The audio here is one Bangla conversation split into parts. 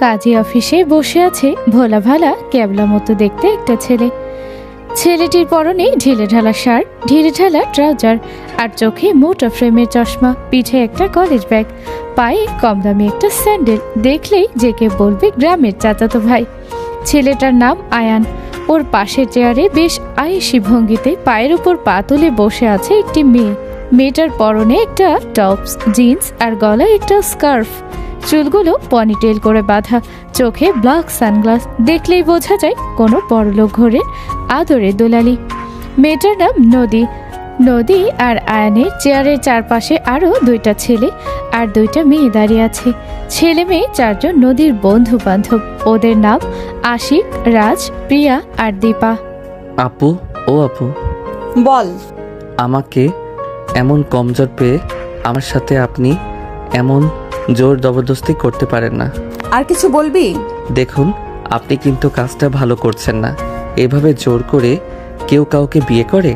কাজী অফিসে বসে আছে ভোলা ভালা ক্যাবলা মতো দেখতে একটা ছেলে। ছেলেটির পরনে ঢিলেঢালা শার্ট, ঢিলেঢালা ট্রাউজার আর চোখে মোটা ফ্রেমের চশমা, পিঠে একটা কলেজ ব্যাগ, পায়ে কম দামি একটা স্যান্ডেল। দেখলেই যে কে বলবে গ্রামের চাচাতো ভাই। ছেলেটার নাম আয়ান। ওর পাশের চেয়ারে বেশ আয়েসি ভঙ্গিতে পায়ের উপর পা তুলে বসে আছে একটি মেয়ে। মেয়েটার পরনে একটা টপস, জিন্স আর গলায় একটা স্কার্ফ। চুলগুলো পনিটেল করে বাঁধা, চোখে ব্ল্যাক সানগ্লাস। দেখলেই বোঝা যায় কোনো বড়লোক ঘরের আদরে দোলালি। মেয়েটার নাম নদী। নদী আর আয়ানের চেয়ারের চারপাশে আরও দুইটা ছেলে আর দুইটা মেয়ে দাঁড়িয়ে আছে। ছেলে মেয়ে চারজন নদীর বন্ধু বান্ধব। ওদের নাম আশিক, রাজ, প্রিয়া আর দীপা। আপু, ও আপু, বল। আমাকে এমন কমজোর পেয়ে আমার সাথে আপনি এমন জোর জবরদস্তি করতে পারেন না। আর কিছু বলবি? দেখুন, আপনি কিন্তু কাজটা ভালো করছেন না। এভাবে জোর করে কেউ কাউকে বিয়ে করে?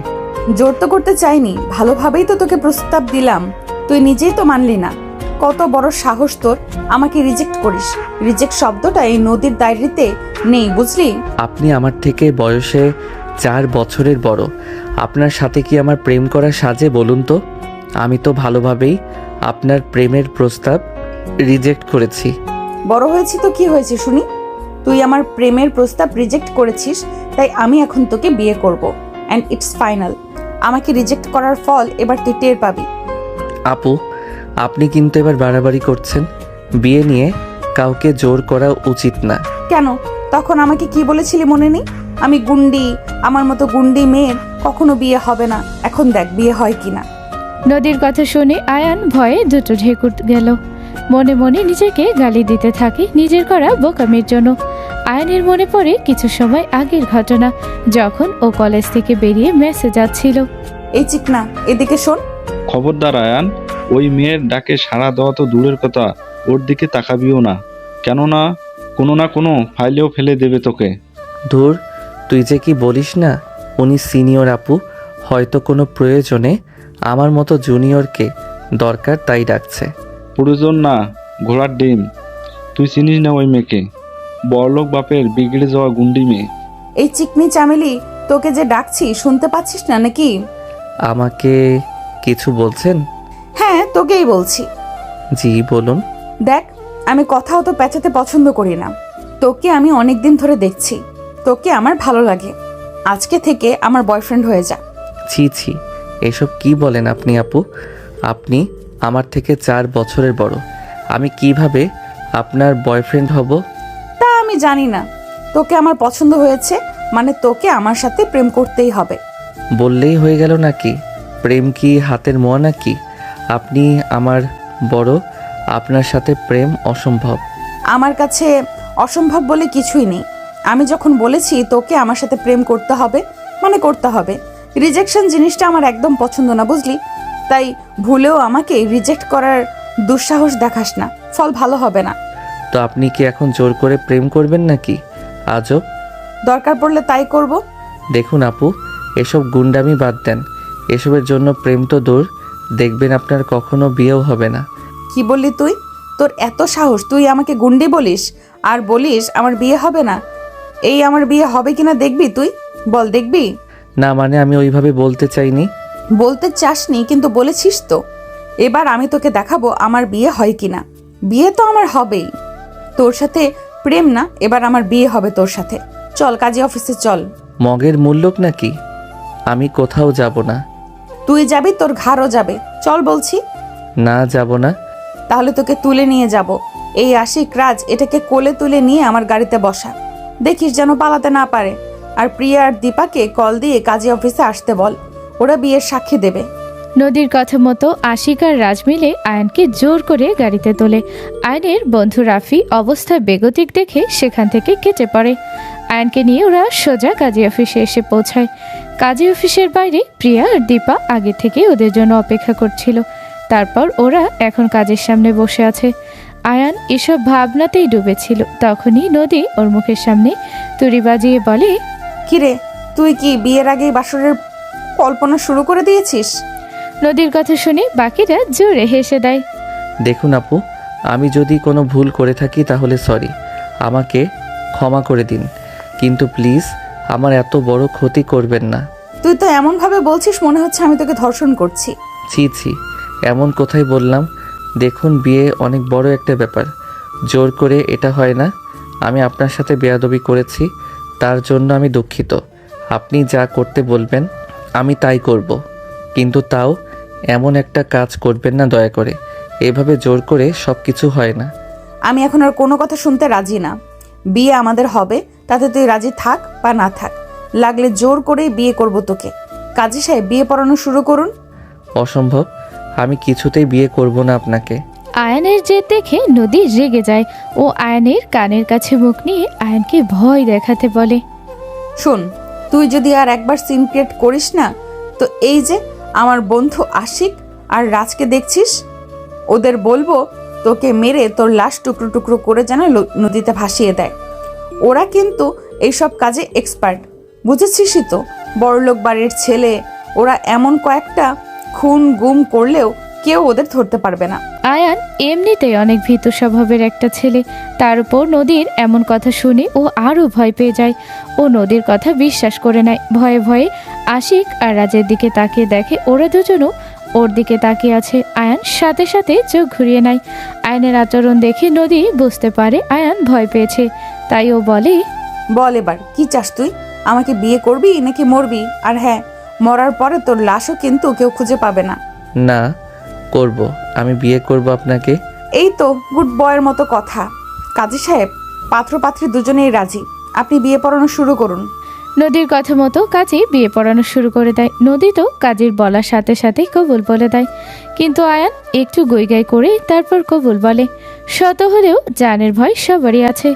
জোর তো করতে চাইনি, ভালোভাবেই তো তোকে প্রস্তাব দিলাম, তুই নিজেই তো মানলি না। কত বড় সাহস তোর আমাকে রিজেক্ট করিস। রিজেক্ট শব্দটা এই নদীর ডায়েরিতে নেই, বুঝলি? আপনি আমার থেকে বয়সে 4 বছরের বড়। আপনার সাথে কি আমার প্রেম করা সাজে বলুন তো? আমি তো ভালোভাবেই আপনার প্রেমের প্রস্তাব রিজেক্ট করেছি। বড় হয়েছি তো কি হয়েছে শুনি? তুই আমার প্রেমের প্রস্তাব রিজেক্ট করেছিস, তাই আমি এখন তোকে বিয়ে করব, অ্যান্ড ইটস ফাইনাল। আমাকে রিজেক্ট করার ফল এবার তুই টের পাবি। আপু, আপনি কিন্তু এবার বাড়াবাড়ি করছেন। বিয়ে নিয়ে কাউকে জোর করা উচিত না। কেন? তখন আমাকে কি বলেছিলি মনে নেই? আমি গুন্ডি, আমার মতো গুন্ডি মেয়ের কখনো বিয়ে হবে না। এখন দেখ বিয়ে হয় কিনা। নদীর কথা শুনে আয়ান ভয়ে দুটো ঢেকুর গেল। মনে মনে নিজেকে গালি দিতে থাকে নিজের করা বোকামির জন্য। আয়ানের মনে পড়ে কিছু সময় আগের ঘটনা, যখন ও কলেজ থেকে বেরিয়ে মেসে যাচ্ছিল। এই চিকনা, এদিকে শোন। খবরদার আয়ান, ওই মেয়ের ডাকে সাড়া দেওয়া তো দূরের কথা, ওর দিকে তাকাবিও না, কেননা কোনো না কোনো ফাইলেও ফেলে দেবে তোকে। ধুর, তুই যে কি বলিস না। উনি সিনিয়র আপু, হয়তো কোনো প্রয়োজনে আমার মতো জুনিয়রকে দরকার তাই ডাকছে। প্রয়োজন না, ঘোড়ার ডিম। তুই চিনিস না ওই মেয়েকে, বড়লোক বাপের বিগড়ে যাওয়া গুন্ডি মেয়ে। এই চিকনি চামেলি, তোকে যে ডাকছি শুনতে পাচ্ছিস না নাকি? আমাকে কিছু বলছেন? হ্যাঁ, তোকেই বলছি। জি বলুন। দেখ, আমি কথাও তো পেঁচাতে পছন্দ করি না। তোকে আমি অনেকদিন ধরে দেখছি, তোকে আমার ভালো লাগে। আজকে থেকে আমার বয়ফ্রেন্ড হয়ে যা। ছি ছি, এসব কি বলেন আপনি আপু? আপনি আমার থেকে 4 বছরের বড়। আমি কিভাবে আপনার বয়ফ্রেন্ড হব? তা আমি জানি না। তোকে আমার পছন্দ হয়েছে মানে তোকে আমার সাথে প্রেম করতেই হবে। বললেই হয়ে গেল নাকি? প্রেম কি হাতের মোয়া নাকি? আপনি আমার বড়, আপনার সাথে প্রেম অসম্ভব। আমার কাছে অসম্ভব বলে কিছুই নেই। আমি যখন বলেছি তোকে আমার সাথে প্রেম করতে হবে মানে করতে হবে। রিজেকশন জিনিসটা আমার একদম পছন্দ না, বুঝলি? তাই ভুলেও আমাকে রিজেক্ট করার দুঃসাহস দেখাস না, ফল ভালো হবে না। তো আপনি কি এখন জোর করে প্রেম করবেন নাকি? আজব। দরকার পড়লে তাই করব। দেখুন আপু, এসব গুন্ডামি বাদ দেন। এসবের জন্য প্রেম তো দূর, দেখবেন আপনার কখনো বিয়েও হবে না। কি বললি তুই? তোর এত সাহস, তুই আমাকে গুন্ডি বলিস আর বলিস আমার বিয়ে হবে না? এই আমার বিয়ে হবে কিনা দেখবি তুই? বল, দেখবি? না মানে আমি ওইভাবে বলতে চাইনি। বলতে চাসনি কিন্তু বলেছিস তো। এবার আমি তোকে দেখাবো আমার বিয়ে হয় কিনা। বিয়ে তো আমার হবেই, তোর সাথে প্রেম না, এবার আমার বিয়ে হবে তোর সাথে। চল কাজী অফিসে চল। মগের মূল্যক নাকি? আমি কোথাও যাব না। তুই যাবি, তোর ঘাড়ও যাবে। চল বলছি। না, যাব না। তাহলে তোকে তুলে নিয়ে যাব। এই আশিক, রাজ, এটাকে কোলে তুলে নিয়ে আমার গাড়িতে বসা। দেখিস যেন পালাতে না পারে। আর প্রিয়া আর দীপাকে কল দিয়ে কাজী অফিসে আসতে বল, ওরা বিয়ের সাক্ষী দেবে। নদীর কথা মতো আশিক আর রাজ মিলে আয়ানকে জোর করে গাড়িতে তোলে। আয়নের বন্ধু রাফি অবস্থা বেগতিক দেখে সেখান থেকে কেটে পড়ে। আয়নকে নিয়ে ওরা সোজা কাজী অফিসে এসে পৌঁছায়। কাজী অফিসের বাইরে প্রিয়া আর দীপা আগে থেকে ওদের জন্য অপেক্ষা করছিল। তারপর ওরা এখন কাজের সামনে বসে আছে। আয়ান এসব ভাবনাতেই ডুবেছিল। তখনই নদী ওর মুখের সামনে তুড়ি বাজিয়ে বলে, কিরে, তুই কি বিয়ের আগেই বাসরের কল্পনা শুরু করে দিয়েছিস? নদীর কথা শুনে বাকিরা জোরে হেসে দেয়। দেখুন আপু, আমি যদি কোনো ভুল করে থাকি তাহলে সরি। আমাকে ক্ষমা করে দিন, কিন্তু প্লিজ আমার এত বড় ক্ষতি করবেন না। তুই তো এমনভাবে বলছিস মনে হচ্ছে আমি তোকে ধর্ষণ করছি। ছি ছি, এমন কোথায় বললাম? দেখুন, বিয়ে অনেক বড় একটা ব্যাপার, জোর করে এটা হয় না। আমি আপনার সাথে বেয়াদবি করেছি, তার জন্য আমি দুঃখিত। আপনি যা করতে বলবেন আমি তাই করব, কিন্তু তাও এমন একটা কাজ করবেন না দয়া করে। এভাবে জোর করে সব কিছু হয় না। আমি এখন আর কোনো কথা শুনতে রাজি না। বিয়ে আমাদের হবে, তাতে তুই রাজি থাক বা না থাক, লাগলে জোর করেই বিয়ে করব তোকে। কাজী সাহেব, বিয়ে পড়ানো শুরু করুন। অসম্ভব, আমি কিছুতেই বিয়ে করব না আপনাকে। আয়ানের জেদ দেখে নদী রেগে যায় ও আয়ানের কানের কাছে মুখ নিয়ে আয়ানকে ভয় দেখাতে বলে, শোন, তুই যদি আর একবার সিন ক্রিয়েট করিস না, তো এই যে আমার বন্ধু আশিক আর রাজকে দেখছিস, ওদের বলবো তোকে মেরে তোর লাশ টুকরো টুকরো করে যেন নদীতে ভাসিয়ে দেয়। ওরা কিন্তু এইসব কাজে এক্সপার্ট, বুঝেছিসই তো। বড়লোক বাড়ির ছেলে ওরা, এমন কয়েকটা খুন গুম করলেও কেউ ওদের ধরতে পারবে না। আয়ান এমনিতেই অনেক ভীতু স্বভাবের একটা ছেলে, তার উপর নদীর এমন কথা শুনে ও আরও ভয় পেয়ে যায়। ও নদীর কথা বিশ্বাস করে নেয়। ভয়ে ভয়ে আশিক আর রাজের দিকে তাকিয়ে দেখে ওরা দুজনও ওর দিকে তাকিয়ে আছে। আয়ান সাথে সাথে চোখ ঘুরিয়ে নেয়। আয়ানের আচরণ দেখে নদী বুঝতে পারে আয়ান ভয় পেয়েছে, তাই ও বলে, বল এবার কি চাস তুই? আমাকে বিয়ে করবি নাকি মরবি? আর হ্যাঁ, মরার পরে তোর লাশও কিন্তু কেউ খুঁজে পাবে না। না, করব, আমি বিয়ে করব আপনাকে। এই তো গুড বয়ের মতো কথা। কাজী সাহেব, পাত্রপাত্রী দুজনেই রাজি, আপনি বিয়ে পড়ানো শুরু করুন। নদীর কথা মতো কাজী বিয়ে পড়ানো শুরু করে দেয়। নদী তো কাজীর বলার সাথে সাথেই কবুল বলে দেয়, কিন্তু আয়ান একটু গৈগাই করে তারপর কবুল বলে। শত হলেও জানের ভয় সবারই আছে,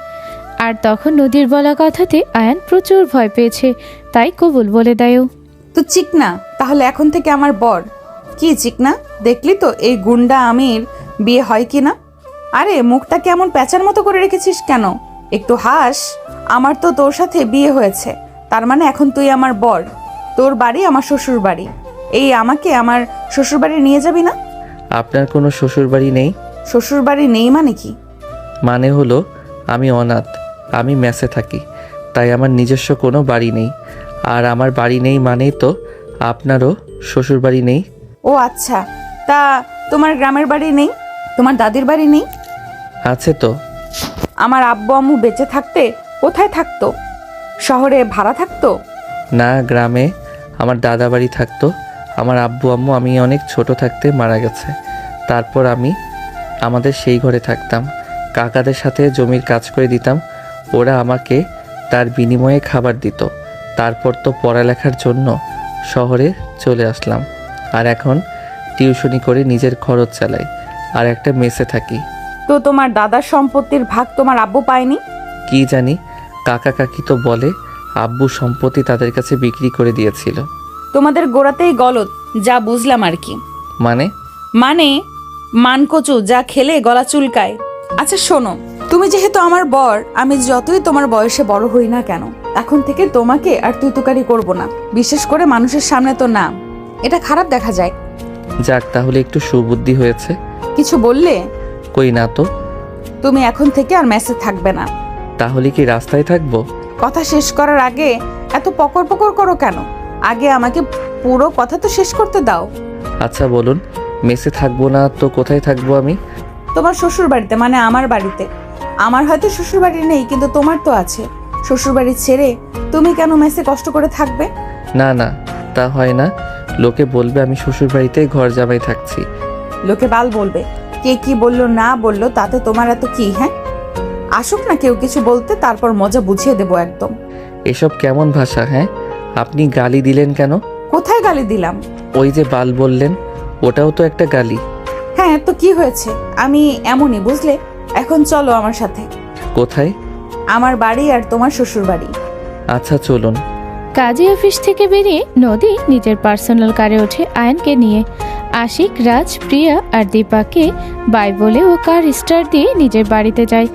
আর তখন নদীর বলা কথাতে আয়ান প্রচুর ভয় পেয়েছে, তাই কবুল বলে দেয়ও। তো চিকনা তাহলে এখন থেকে আমার বর। কি চিকনা, দেখলি তো এই গুন্ডা আমির বিয়ে হয় কি না? আরে মুখটা কেমন প্যাঁচার মতো করে রেখেছিস কেন? একটু হাস। আমার তো তোর সাথে বিয়ে হয়েছে, তার মানে এখন তুই আমার বর। তোর বাড়ি আমার শ্বশুর বাড়ি, এই আমাকে আমার শ্বশুর বাড়ি নিয়ে যাবি না? আপনার কোনো শ্বশুর বাড়ি নেই? শ্বশুর বাড়ি নেই মানে কি? মানে হলো আমি অনাথ, আমি মেসে থাকি, তাই আমার নিজস্ব কোনো বাড়ি নেই। আর আমার বাড়ি নেই মানেই তো আপনারও শ্বশুর বাড়ি নেই। ও আচ্ছা, তা তোমার গ্রামের বাড়ি নেই? তোমার দাদির বাড়ি নেই? আছে তো। আমার আব্বু আম্মু বেঁচে থাকতে কোথায় থাকতো? শহরে ভাড়া থাকতো? না, গ্রামে আমার দাদা বাড়ি থাকতো। আমার আব্বু আম্মু আমি অনেক ছোট থাকতে মারা গেছে, তারপর আমি আমাদের সেই ঘরে থাকতাম। কাকাদের সাথে জমির কাজ করে দিতাম, ওরা আমাকে তার বিনিময়ে খাবার দিত। তারপর তো পড়ালেখার জন্য শহরে চলে আসলাম, আর এখন টিউশনি করে নিজের খরচ চালাই, আর একটা মেসে থাকি। তো তোমার দাদার সম্পত্তির ভাগ তোমার আব্বু পায়নি? কি জানি, কাকা কাকি তো বলে আব্বু সম্পত্তি তাদের কাছে বিক্রি করে দিয়েছিল। তোমাদের গোড়াতেই গলদ, যা বুঝলাম আর কি। মানে? মানকচু যা খেলে গলা চুলকায়। আচ্ছা শোনো, তুমি যেহেতু আমার বর, আমি যতই তোমার বয়সে বড় হই না কেন, এখন থেকে তোমাকে আর তুই তুকারি করবো না, বিশেষ করে মানুষের সামনে তো না, এটা খারাপ দেখা যায়। যাক, তাহলে একটু সুবুদ্ধি হয়েছে। কিছু বললে? কই না তো। তুমি এখন থেকে আর মেসে থাকবে না। তাহলে কি রাস্তায় থাকবো? কথা শেষ করার আগে এত পকর পকর করো কেন? আগে আমাকে পুরো কথা তো শেষ করতে দাও। আচ্ছা বলুন, মেসে থাকবো না তো কোথায় থাকবো আমি? তোমার শ্বশুর বাড়িতে, মানে আমার বাড়িতে। আমার হয়তো শ্বশুর বাড়ি নেই, কিন্তু তোমার তো আছে। শ্বশুর বাড়ি ছেড়ে তুমি কেন মেসে কষ্ট করে থাকবে? না না, তা হয় না। লোকে বলবে আমি শ্বশুর বাড়িতেই ঘর জামাই থাকছি। লোকে বাল বলবে, কে কি বললো না বললো তাতে তোমার এত কি? হ্যাঁ, আসুক না কেউ কিছু বলতে, তারপর মজা বুঝিয়ে দেবো একদম। এসব কেমন ভাষা? হ্যাঁ, আপনি গালি দিলেন কেন? কোথায় গালি দিলাম? ওই যে বাল বললেন, ওটাও তো একটা গালি। হ্যাঁ, তো কি হয়েছে? আমি এমনই, বুঝলে। এখন চলো আমার সাথে। কোথায়? আমার বাড়ি আর তোমার শ্বশুর বাড়ি। আচ্ছা চলুন। কাজী অফিস থেকে বেরিয়ে নদী নিজের পার্সোনাল কারে ওঠে আয়ানকে নিয়ে। আশিক, রাজ, প্রিয়া আর দীপাকে বাই বলে ও কার স্টার্ট দিয়ে নিজের বাড়িতে যায়।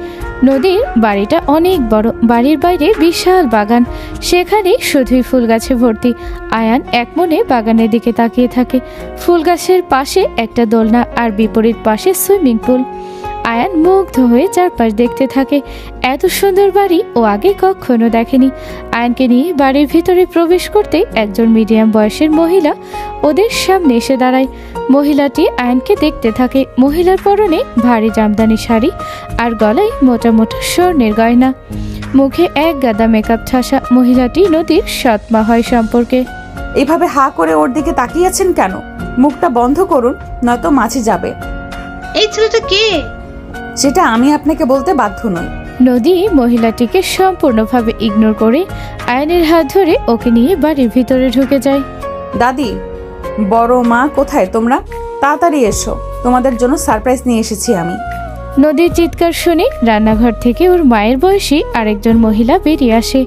নদীর বাড়িটা অনেক বড়, বাড়ির বাইরে বিশাল বাগান, সেখানে শুধুই ফুল গাছে ভর্তি। আয়ান একমনে বাগানের দিকে তাকিয়ে থাকে। ফুল গাছের পাশে একটা দোলনা আর বিপরীত পাশে সুইমিং পুল। আয়ান মুগ্ধ হয়ে চারপাশ দেখতে থাকে। এত সুন্দর বাড়ি ও আগে কখনো দেখেনি। আয়ানকে নিয়ে বাড়ির ভিতরে প্রবেশ করতে একজন মিডিয়াম বয়সের মহিলা ওদের সামনে এসে দাঁড়ায়। মহিলাটি আয়ানকে দেখতে থাকে। মহিলার পরনে ভারী জামদানি শাড়ি আর গলায় মোটা মোটা স্বর্ণের গয়না, মুখে এক গাদা মেকআপ ঠাসা। মহিলাটি নদীর সৎমা হয় সম্পর্কে। এইভাবে হা করে ওর দিকে তাকিয়েছেন কেন? মুখটা বন্ধ করুন, নয়তো মাছি যাবে। এই ছেলেটা কে? সেটা আমি আপনাকে বলতে বাধ্য নই। নদী মহিলাটিকে সম্পূর্ণভাবে ইগনোর করে আয়নের হাত ধরে ওকে নিয়ে বাড়ির ভিতরে ঢুকে যায়। দাদি, বড় মা কোথায় তোমরা? তাড়াতাড়ি এসো, তোমাদের জন্য সারপ্রাইজ নিয়ে এসেছি আমি। নদীর চিৎকার শুনে রান্নাঘর থেকে ওর মায়ের বয়সী আরেকজন মহিলা বেরিয়ে আসে।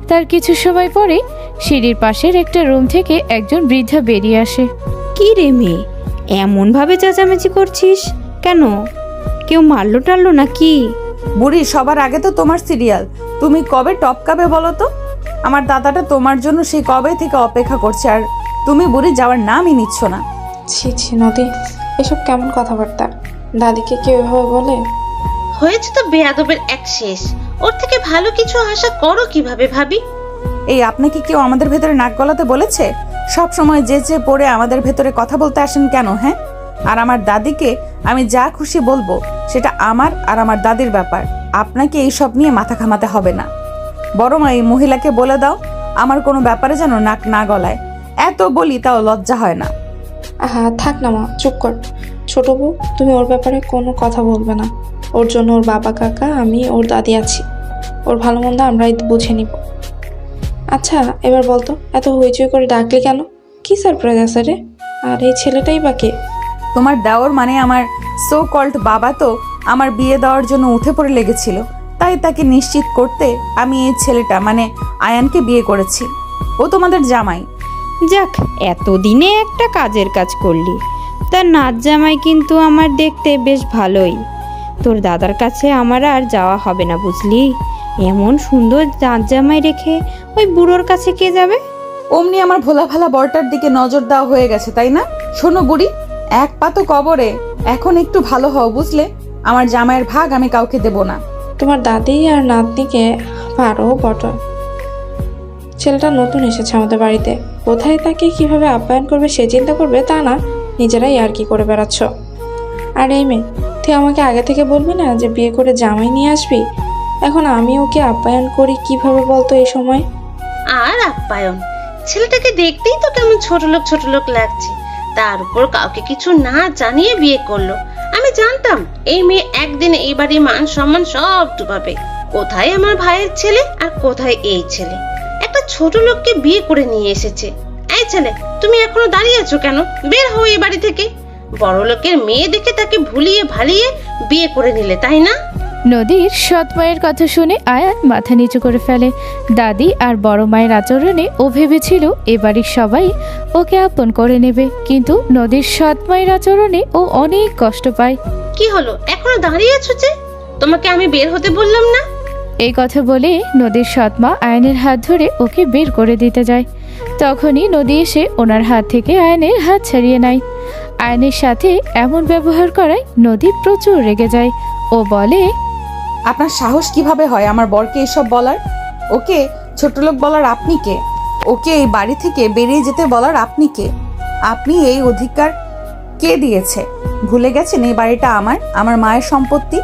তার কিছু সময় পরে সিঁড়ির পাশের একটা রুম থেকে একজন বৃদ্ধা বেরিয়ে আসে। কি রে মেয়ে, এমন ভাবে চেঁচামেচি করছিস কেন? কেউ মারলো টারলো নাকি? বুড়ি, সবার আগে তো তোমার সিরিয়াল। তুমি কবে টপকাবে বলো তো? আমার দাদাটা তোমার জন্য সেই কবে থেকে অপেক্ষা করছে, আর তুমি বুড়ি যাওয়ার নামই নিচ্ছ না। ছি ছি নদী, এসব কেমন কথাবার্তা? দাদিকে কেউ এভাবে বলে? হয়েছে তো বেয়াদবের এক শেষ। ওর থেকে ভালো কিছু আশা করো কিভাবে ভাবি? এই আপনাকে কেউ আমাদের ভেতরে নাক গলাতে বলেছে? সব সময় যে পড়ে আমাদের ভেতরে কথা বলতে আসেন কেন? হ্যাঁ, আর আমার দাদিকে আমি যা খুশি বলবো সেটা আমার আর আমার দাদির ব্যাপার। আপনাকে এইসব নিয়ে মাথা ঘামাতে হবে না। বরং এই মহিলাকে বলে দাও আমার কোনো ব্যাপারে যেন নাক না গলায়। এত বলি তাও লজ্জা হয় না। আহা থাক না মা, চুপ কর। ছোট বউ, তুমি ওর ব্যাপারে কোনো কথা বলবে না। ওর জন্য ওর বাবা কাকা, আমি, ওর দাদি আছি। ওর ভালো মন্দ আমরাই বুঝে নিব। আচ্ছা এবার বলতো, এত হইচই করে ডাকলি কেন? কি সারপ্রাইজ আছে রে? আর এই ছেলেটাই বা কে? তোমার দেওর মানে আমার সো কল্ড বাবা তো আমার বিয়ে দেওয়ার জন্য উঠে পড়ে লেগেছিল। তাই তাকে নিশ্চিত করতে আমি এই ছেলেটা মানে আয়ানকে বিয়ে করেছি। ও তোমাদের জামাই। যাক, এতদিনে একটা কাজের কাজ করলি। তার নাচ জামাই কিন্তু আমার দেখতে বেশ ভালোই। তোর দাদার কাছে আমার আর যাওয়া হবে না বুঝলি। এমন সুন্দর নাচ জামাই রেখে ওই বুড়োর কাছে কে যাবে? অমনি আমার ভোলা ভালা বরটার দিকে নজর দেওয়া হয়ে গেছে, তাই না? শোনো বুড়ি, এক পা তো কবরে, এখন একটু ভালো হও বুঝলে। আমার জামাইয়ের ভাগ আমি কাউকে দেব না। তোমার দাদি আর নাতনিকে পারো বটে। ছেলেটা নতুন এসেছে আমাদের বাড়িতে, কোথায় তাকে কিভাবে আপ্যায়ন করবে সে চিন্তা করবে, তা না নিজেরাই আর কি করে বেড়াচ্ছ। আর এই মেয়ে, তুই আমাকে আগে থেকে বলবি না যে বিয়ে করে জামাই নিয়ে আসবি? এখন আমি ওকে আপ্যায়ন করি কিভাবে বলতো এই সময়? আর আপ্যায়ন, ছেলেটাকে দেখতেই তো কেমন ছোট লোক লাগছে। তার উপর কাউকে কিছু না জানিয়ে বিয়ে করলো। আমি জানতাম এই মেয়ে একদিন এই বাড়ির মান সম্মান সব ডুবাবে। কোথায় আমার ভাইয়ের ছেলে আর কোথায় এই ছেলে? একটা ছোট লোককে বিয়ে করে নিয়ে এসেছে। এই ছেলে, তুমি এখনো দাঁড়িয়ে আছো কেন? বের হও এই বাড়ি থেকে। বড় লোকের মেয়ে দেখে তাকে ভুলিয়ে ভালিয়ে বিয়ে করে নিলে, তাই না? নদীর সৎ মায়ের কথা শুনে আয়ান মাথা নিচু করে ফেলে। দাদি আর বড় মায়ের আচরণে ও ভেবেছিল এ বাড়ির সবাই ওকে আপন করে নেবে, কিন্তু নদীর সৎ মায়ের আচরণে ও অনেক কষ্ট পায়। কি হলো, এখনো দাঁড়িয়ে আছো যে? তোমাকে আমি বের হতে বললাম না? এই কথা বলে নদীর সৎ মা আয়নের হাত ধরে ওকে বের করে দিতে যায়। তখনই নদী এসে ওনার হাত থেকে আয়নের হাত ছাড়িয়ে নেয়। আয়নের সাথে এমন ব্যবহার করায় নদী প্রচুর রেগে যায়। ও বলে, আপনার সাহস কিভাবে হয় আমার বরকে এসব বলার? ওকে ছোট লোক বলার আপনি কে? ওকে এই বাড়ি থেকে বেরিয়ে যেতে বলার আপনি কে? আপনি এই অধিকার কে দিয়েছে? ভুলে গেছেন এই বাড়িটা আমার মায়ের সম্পত্তি?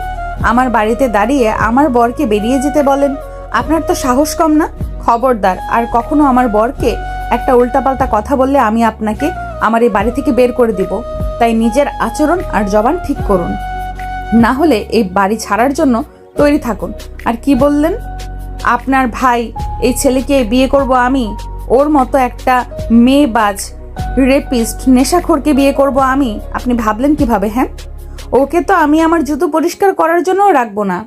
আমার বাড়িতে দাঁড়িয়ে আমার বরকে বেরিয়ে যেতে বলেন? আপনার তো সাহস কম না? খবরদার, আর কখনো আমার বরকে একটা উল্টাপাল্টা কথা বললে আমি আপনাকে আমার এই বাড়ি থেকে বের করে দিব। তাই নিজের আচরণ আর জবান ঠিক করুন, না হলে এই বাড়ি ছাড়ার জন্য তৈরি থাকুন। আর কি বললেন? আপনার ভাই এই ছেলেকে বিয়ে করব আমি? ওর মতো একটা মেয়েবাজ রেপিস্ট নেশাখোরকে বিয়ে করব আমি? আপনি ভাবলেন কিভাবে? হ্যাঁ, ওকে তো আমি আমার জুতো পরিষ্কার করার জন্যও রাখবো না।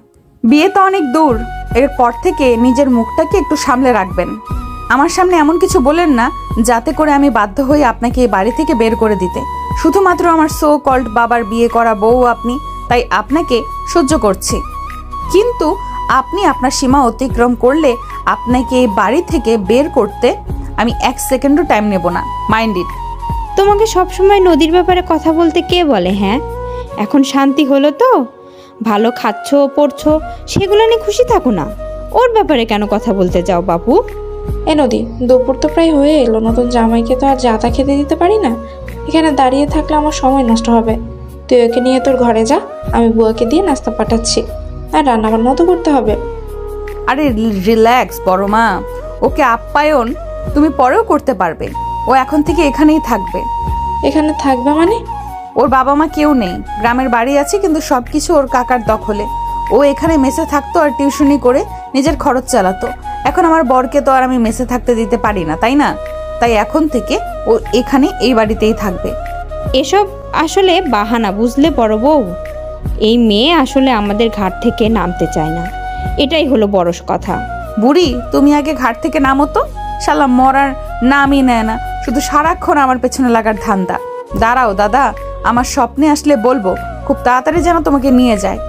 বিয়ে তো অনেক দূর, এরপর থেকে নিজের মুখটাকে একটু সামলে রাখবেন। আমার সামনে এমন কিছু বলেন না যাতে করে আমি বাধ্য হই আপনাকে এই বাড়ি থেকে বের করে দিতে। শুধুমাত্র আমার সো কল্ড বাবার বিয়ে করা বউ আপনি, তাই আপনাকে সহ্য করছি। কিন্তু আপনি আপনার সীমা অতিক্রম করলে আপনাকে এই বাড়ি থেকে বের করতে আমি 1 সেকেন্ডও টাইম নেব না। Mind it. তোমাকে সবসময় নদীর ব্যাপারে কথা বলতে কে বলে? হ্যাঁ, এখন শান্তি হলো তো? ভালো খাচ্ছো পড়ছো, সেগুলো নিয়ে খুশি থাকো না। ওর ব্যাপারে কেন কথা বলতে যাও বাবু? এ নদী, দুপুর তো প্রায় হয়ে এলো, নতুন জামাইকে তো আর যাতা খেতে দিতে পারি না। এখানে দাঁড়িয়ে থাকলে আমার সময় নষ্ট হবে। তুই ওকে নিয়ে তোর ঘরে যা, আমি বুয়াকে দিয়ে নাস্তা পাঠাচ্ছি, আর রান্না বান্নাও তো করতে হবে। আরে রিল্যাক্স বড় মা, ওকে আপ্যায়ন তুমি পরেও করতে পারবে। ও এখন থেকে এখানেই থাকবে। এখানে থাকবে মানে? ওর বাবা মা কেউ নেই, গ্রামের বাড়ি আছে, কিন্তু সবকিছু ওর কাকার দখলে। ও এখানে মেসে থাকতো আর টিউশনি করে নিজের খরচ চালাতো। এখন আমার বরকে তো আর আমি মেসে থাকতে দিতে পারি না, তাই না? তাই এখন থেকে ও এখানে এই বাড়িতেই থাকবে। এসব আসলে বাহানা, বুঝলে বড় বউ? এই মেয়ে আসলে আমাদের ঘাট থেকে নামতে চায় না, এটাই হলো বড় কথা। বুড়ি, তুমি আগে ঘাট থেকে নামো তো। শালা মরার নামই নেয় না, শুধু সারাক্ষণ আমার পেছনে লাগার ধান্দা। দাঁড়াও দাদা, আমার স্বপ্নে আসলে বলবো, খুব তাড়াতাড়ি যেন তোমাকে নিয়ে যায়।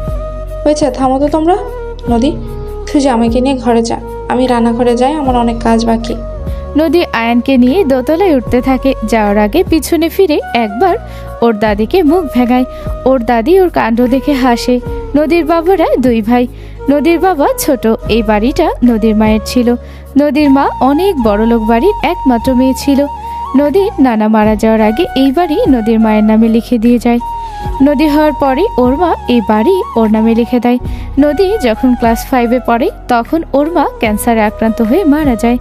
হয়েছে, থামো তো তোমরা। নদী, তুই জামাইকে নিয়ে ঘরে যা, আমি রান্নাঘরে যাই, আমার অনেক কাজ বাকি। নদী আয়ানকে নিয়ে দোতলায় উঠতে থাকে। যাওয়ার আগে পিছনে ফিরে একবার ওর দাদিকে মুখ ভেঙায়। ওর দাদি ওর কাণ্ড দেখে হাসে। নদীর বাবারা দুই ভাই। নদীর বাবা ছোট। এই বাড়িটা নদীর মায়ের ছিল। নদীর মা অনেক বড়লোক বাড়ির একমাত্র মেয়ে ছিল। নদীর নানা মারা যাওয়ার আগে এই বাড়ি নদীর মায়ের নামে লিখে দিয়ে যায়। নদী হওয়ার পরে ওর মা এই বাড়ি ওর নামে লিখে দেয়। নদী যখন ক্লাস 5-এ পড়ে তখন ওর মা ক্যান্সারে আক্রান্ত হয়ে মারা যায়।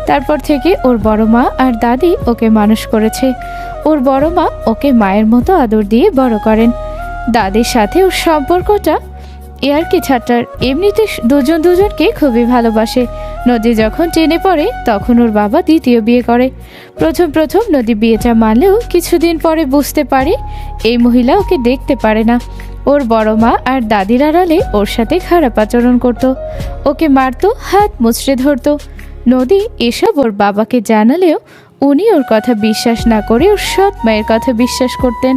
তারপর থেকে ওর বড় মা আর দাদি ওকে মানুষ করেছে। ওর বড় মা ওকে মায়ের মতো আদর দিয়ে বড় করেন। দাদির সাথে ওর সম্পর্কটা কি ছাড়ার, এমনিতে দুজন দুজনকে খুবই ভালোবাসে। নদী যখন টেনে পড়ে তখন ওর বাবা দ্বিতীয় বিয়ে করে। প্রথম নদী বিয়েটা মানলেও কিছুদিন পরে বুঝতে পারে এই মহিলা ওকে দেখতে পারে না। ওর বড় মা আর দাদির আড়ালে ওর সাথে খারাপ আচরণ করত, ওকে মারতো, হাত মুচড়ে ধরতো। নদী এসব ওর বাবাকে জানালেও উনি ওর কথা বিশ্বাস না করে ওর সৎ মায়ের কথা বিশ্বাস করতেন।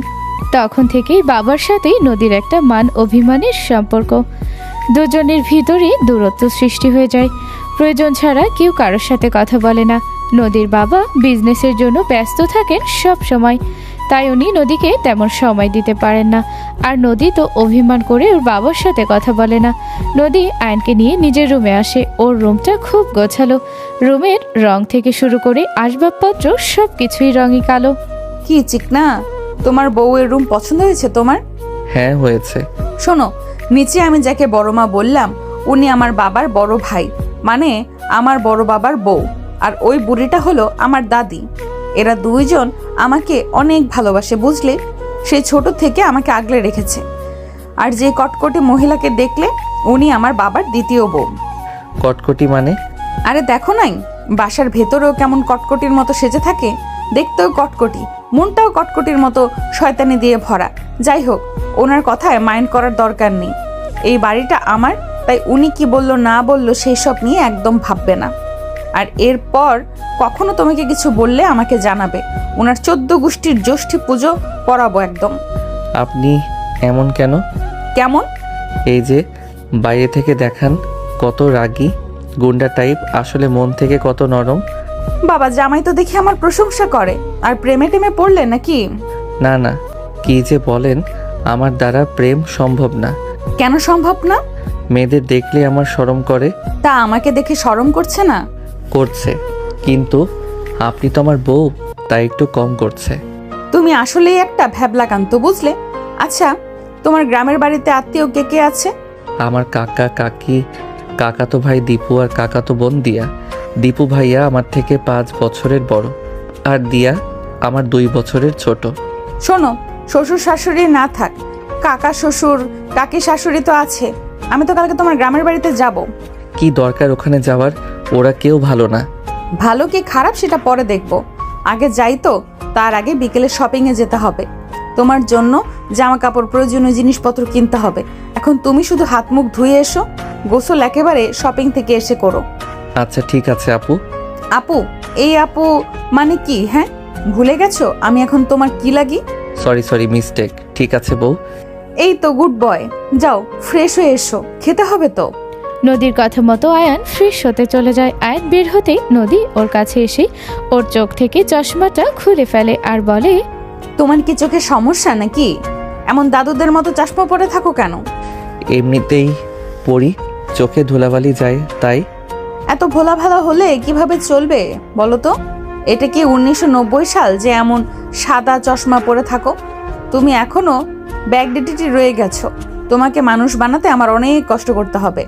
তখন থেকেই বাবার সাথেই নদীর একটা মান অভিমানের সম্পর্ক। দুজনের ভিতরে দূরত্ব সৃষ্টি হয়ে যায়। প্রয়োজন ছাড়া কেউ কারোর সাথে কথা বলে না। নদীর বাবা বিজনেসের জন্য ব্যস্ত থাকেন সব সময়, তাই উনি নদীকে তেমন সময় দিতে পারেন না। আর নদী তো অভিমান করে ওর বাবার সাথে কথা বলে না। নদী আয়নকে নিয়ে নিজের রুমে আসে। ওর রুমটা খুব গোছালো। রুমের রং থেকে শুরু করে আসবাবপত্র সব কিছুই রঙই কালো। কি চিকনা, তোমার বউয়ের রুম পছন্দ হয়েছে তোমার? হ্যাঁ হয়েছে। শোনো, নিচে আমি যাকে বড় মা বললাম উনি আমার বাবার বড় ভাই, মানে আমার বড় বাবার বউ। আর ওই বুড়িটা হলো আমার দাদি। এরা দুইজন আমাকে অনেক ভালোবাসে, বুঝলে? সেই ছোট থেকে আমাকে আগলে রেখেছে। আর যে কটকটি মহিলাকে দেখলে উনি আমার বাবার দ্বিতীয় বউ। কটকটি মানে? আরে দেখো নাই, বাসার ভেতরেও কেমন কটকটির মতো সেজে থাকে, দেখতেও কটকটি, মনটাও কটকটির মতো শয়তানি দিয়ে ভরা। যাই হোক, ওনার কথায় মাইন্ড করার দরকার নেই। এই বাড়িটা আমার, তাই উনি কি বললো না বললো সেই সব নিয়ে একদম ভাববে না। আর এরপর কখনো তোমাকে কিছু বললে আমাকে জানাবে। ওনার 14 গোষ্ঠীর জ্যৈষ্ঠী পুজো পড়াবো একদম। আপনি এমন কেন? কেমন? এই যে বাইরে থেকে দেখান কত রাগী গুন্ডা টাইপ, আসলে মন থেকে কত নরম। বাবা, জামাই তো দেখি আমার প্রশংসা করে। আর প্রেমে টেমে পড়লে নাকি? না না, কি যে বলেন, আমার দ্বারা প্রেম সম্ভব না। কেন সম্ভব না? মেয়েদের দেখলে আমার শরম করে। তা আমাকে দেখে শরম করছে না? করছে, কিন্তু আপনি তো আমার বউ, তাই একটু কম করছে। তুমি আসলেই একটা ভ্যাবলাকান্ত, বুঝলে? আচ্ছা, তোমার গ্রামের বাড়িতে আত্মীয় কে কে আছে? আমার কাকা কাকি, কাকাতো ভাই দীপু আর কাকাতো বোন দিয়া। দীপু ভাইয়া আমার থেকে 5 বছরের বড়, আর দিয়া আমার 2 বছরের ছোট। শোনো, শ্বশুর শাশুড়ি না থাক, কাকা শ্বশুর কাকি শাশুড়ি তো আছে। আমি তো কালকে তোমার গ্রামের বাড়িতে যাব। কি দরকার ওখানে যাওয়ার? ওরা কেউ ভালো না। ভালো কি খারাপ সেটা পরে দেখব, আগে যাই তো। তার আগে বিকেলে শপিংয়ে যেতে হবে। তোমার জন্য জামা কাপড়, প্রয়োজনীয় জিনিসপত্র কিনতে হবে। এখন তুমি শুধু হাত মুখ ধুয়ে এসো, গোসল একেবারে শপিং থেকে এসে করো। আচ্ছা ঠিক আছে আপু। আপু? এই আপু মানে কি? হ্যাঁ, ভুলে গেছো আমি এখন তোমার কি লাগি? Sorry mistake. ঠিক আছে বউ। এই তো গুড বয়, যাও ফ্রেশ হয়ে এসো, খেতে হবে তো। নদীর কথা মতো আয়ান ফ্রেশ হতে চলে যায়। আয়ান বের হতেই নদী ওর কাছে এসে ওর চোখ থেকে চশমাটা খুলে ফেলে আর বলে, তোমার কি চোখে সমস্যা নাকি? এমন দাদুদের মতো চশমা পরে থাকো কেন? এমনিতেই পড়ি, চোখে ধুলাবালি যায় তাই। এত ভোলা ভালা হলে কিভাবে চলবে বলো তো? এটা কি 1990 সাল যে এমন সাদা চশমা পরে থাকো? তুমি এখনো ব্যাকডেটেড রয়ে গেছো। তোমাকে মানুষ বানাতে আমার অনেক কষ্ট করতে হবে।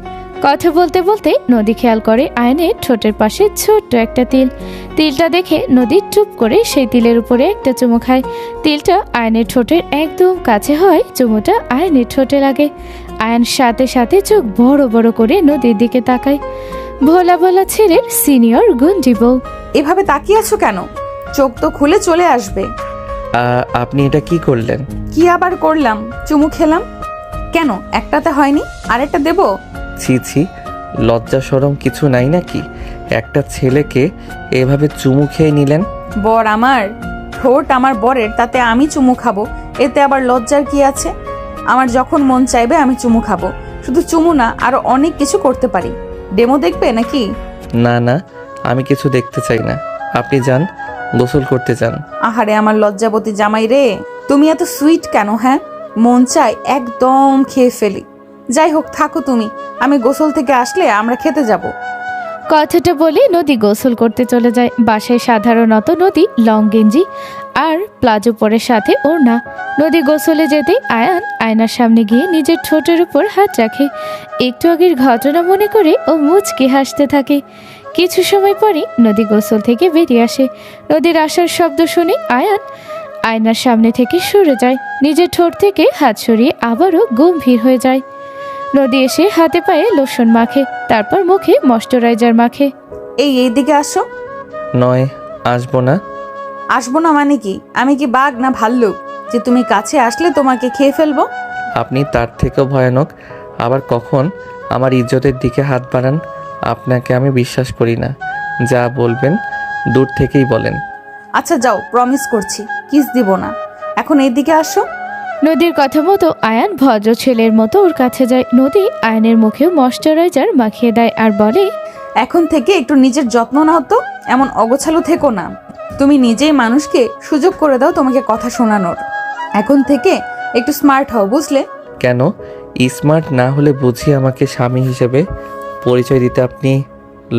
কথা বলতে বলতে নদী খেয়াল করে আয়নের ঠোঁটের পাশে ছোট্ট একটা তিল। তিলটা দেখে নদী চুপ করে সেই তিলের উপরে একটা চুমু খায়। তিলটা আয়নের ঠোঁটের একদম কাছে হয়, চুমুটা আয়নের ঠোঁটে লাগে। আয়ন সাথে সাথে চোখ বড় বড় করে নদীর দিকে তাকায়। ভোলা ভোলা ছেলের সিনিয়র গুন্ডি বউ। এভাবে তাকিয়ে আছো কেন? চোখ তো খুলে চলে আসবে। আপনি এটা কি করলেন? কি আবার করলাম? চুমু খেলাম। কেন একটাতে হয়নি? আরেকটা দেবো? ছি ছি, লজ্জা শরম কিছু নাই নাকি? একটা ছেলেকে এভাবে চুমু খেয়ে নিলেন। বর আমার, ঠোঁট আমার বরের, তাতে আমি চুমু খাবো, এতে আবার লজ্জার কি আছে? আমার যখন মন চাইবে আমি চুমু খাবো। শুধু চুমু না, আরো অনেক কিছু করতে পারি। ডেমো দেখবে নাকি? না না, আমি কিছু দেখতে চাই না। আপনি যান, গোসল করতে যান। আহারে আমার লজ্জাবতী জামাই রে, তুমি এত সুইট কেন? হ্যাঁ, মন চাই একদম খেয়ে ফেলি। যাই হোক, থাকো তুমি, আমি গোসল থেকে আসলে আমরা খেতে যাব। কথাটা বলে নদী গোসল করতে চলে যায়। বাসায় সাধারণত নদী লং গেঞ্জি আর প্লাজো পরে, সাথে ওড়না। নদী গোসলে যেতে আয়ান আয়নার সামনে গিয়ে নিজের ঠোঁটের উপর হাত রাখে। একটু আগের ঘটনা মনে করে ও মুচকি হাসতে থাকে। কিছু সময় পরে নদী গোসল থেকে বেরিয়ে আসে। নদীর আসার শব্দ শুনে আয়ান আয়নার সামনে থেকে সরে যায়। নিজের ঠোঁট থেকে হাত সরিয়ে আবারও গম্ভীর হয়ে যায়। নদী এসে হাতে পায়ে লোশন মাখে, তারপর মুখে ময়শ্চারাইজার মাখে। এইদিকে আসো। নয়, আসবো না। আসবো না মানে কি? আমি কি বাঘ না ভাল্লুক যে তুমি কাছে আসলে তোমাকে খেয়ে ফেলবো? আপনি তার থেকেও ভয়ানক। আবার কখন আমার ইজ্জতের দিকে হাত বাড়ান? আপনাকে আমি বিশ্বাস করি না। যা বলবেন দূর থেকেই বলেন। আচ্ছা যাও, প্রমিস করছি কিস দিব না। এখন এইদিকে আসো। নদীর কথা মতো আয়ান ভদ্র ছেলের মতো ওর কাছে যায়। নদী আয়নের মুখেও ময়শ্চারাইজার মাখিয়ে দেয় আর বলে, এখন থেকে একটু নিজের যত্ন নাও তো, এমন অগোছালো থেকো না। তুমি নিজেই মানুষকে সুযোগ করে দাও তোমাকে কথা শোনানোর। এখন থেকে একটু স্মার্ট হও, বুঝলে? কেন স্মার্ট না হলে বুঝি আমাকে স্বামী হিসেবে পরিচয় দিতে আপনি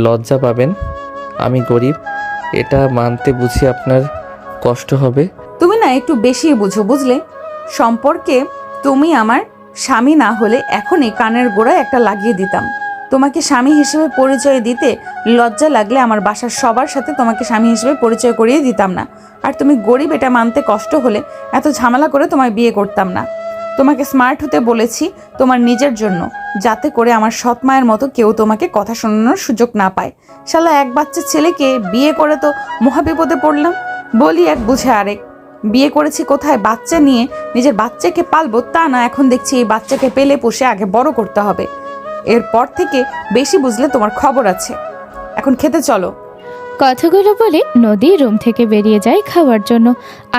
লজ্জা পাবেন? আমি গরিব, এটা মানতে বুঝি আপনার কষ্ট হবে? তুমি না একটু বেশি বুঝো, বুঝলে? সম্পর্কে তুমি আমার স্বামী না হলে এখনই কানের গোড়ায় একটা লাগিয়ে দিতাম। তোমাকে স্বামী হিসেবে পরিচয় দিতে লজ্জা লাগলে আমার বাসার সবার সাথে তোমাকে স্বামী হিসেবে পরিচয় করিয়ে দিতাম না। আর তুমি গরিব এটা মানতে কষ্ট হলে এত ঝামেলা করে তোমায় বিয়ে করতাম না। তোমাকে স্মার্ট হতে বলেছি তোমার নিজের জন্য, যাতে করে আমার সৎ মায়ের মতো কেউ তোমাকে কথা শোনানোর সুযোগ না পায়। শালা এক বাচ্চা ছেলেকে বিয়ে করে তো মহাবিপদে পড়লাম। বলি এক বুঝে আরেক। বিয়ে করেছি কোথায় বাচ্চা নিয়ে, নিজের বাচ্চাকে পালবো তা না, এখন দেখছি এই বাচ্চাকে পেলে পুষে আগে বড় করতে হবে। এরপর থেকে বেশি বুঝলে তোমার খবর আছে। এখন খেতে চলো। কথাগুলো বলে নদী রুম থেকে বেরিয়ে যায় খাওয়ার জন্য।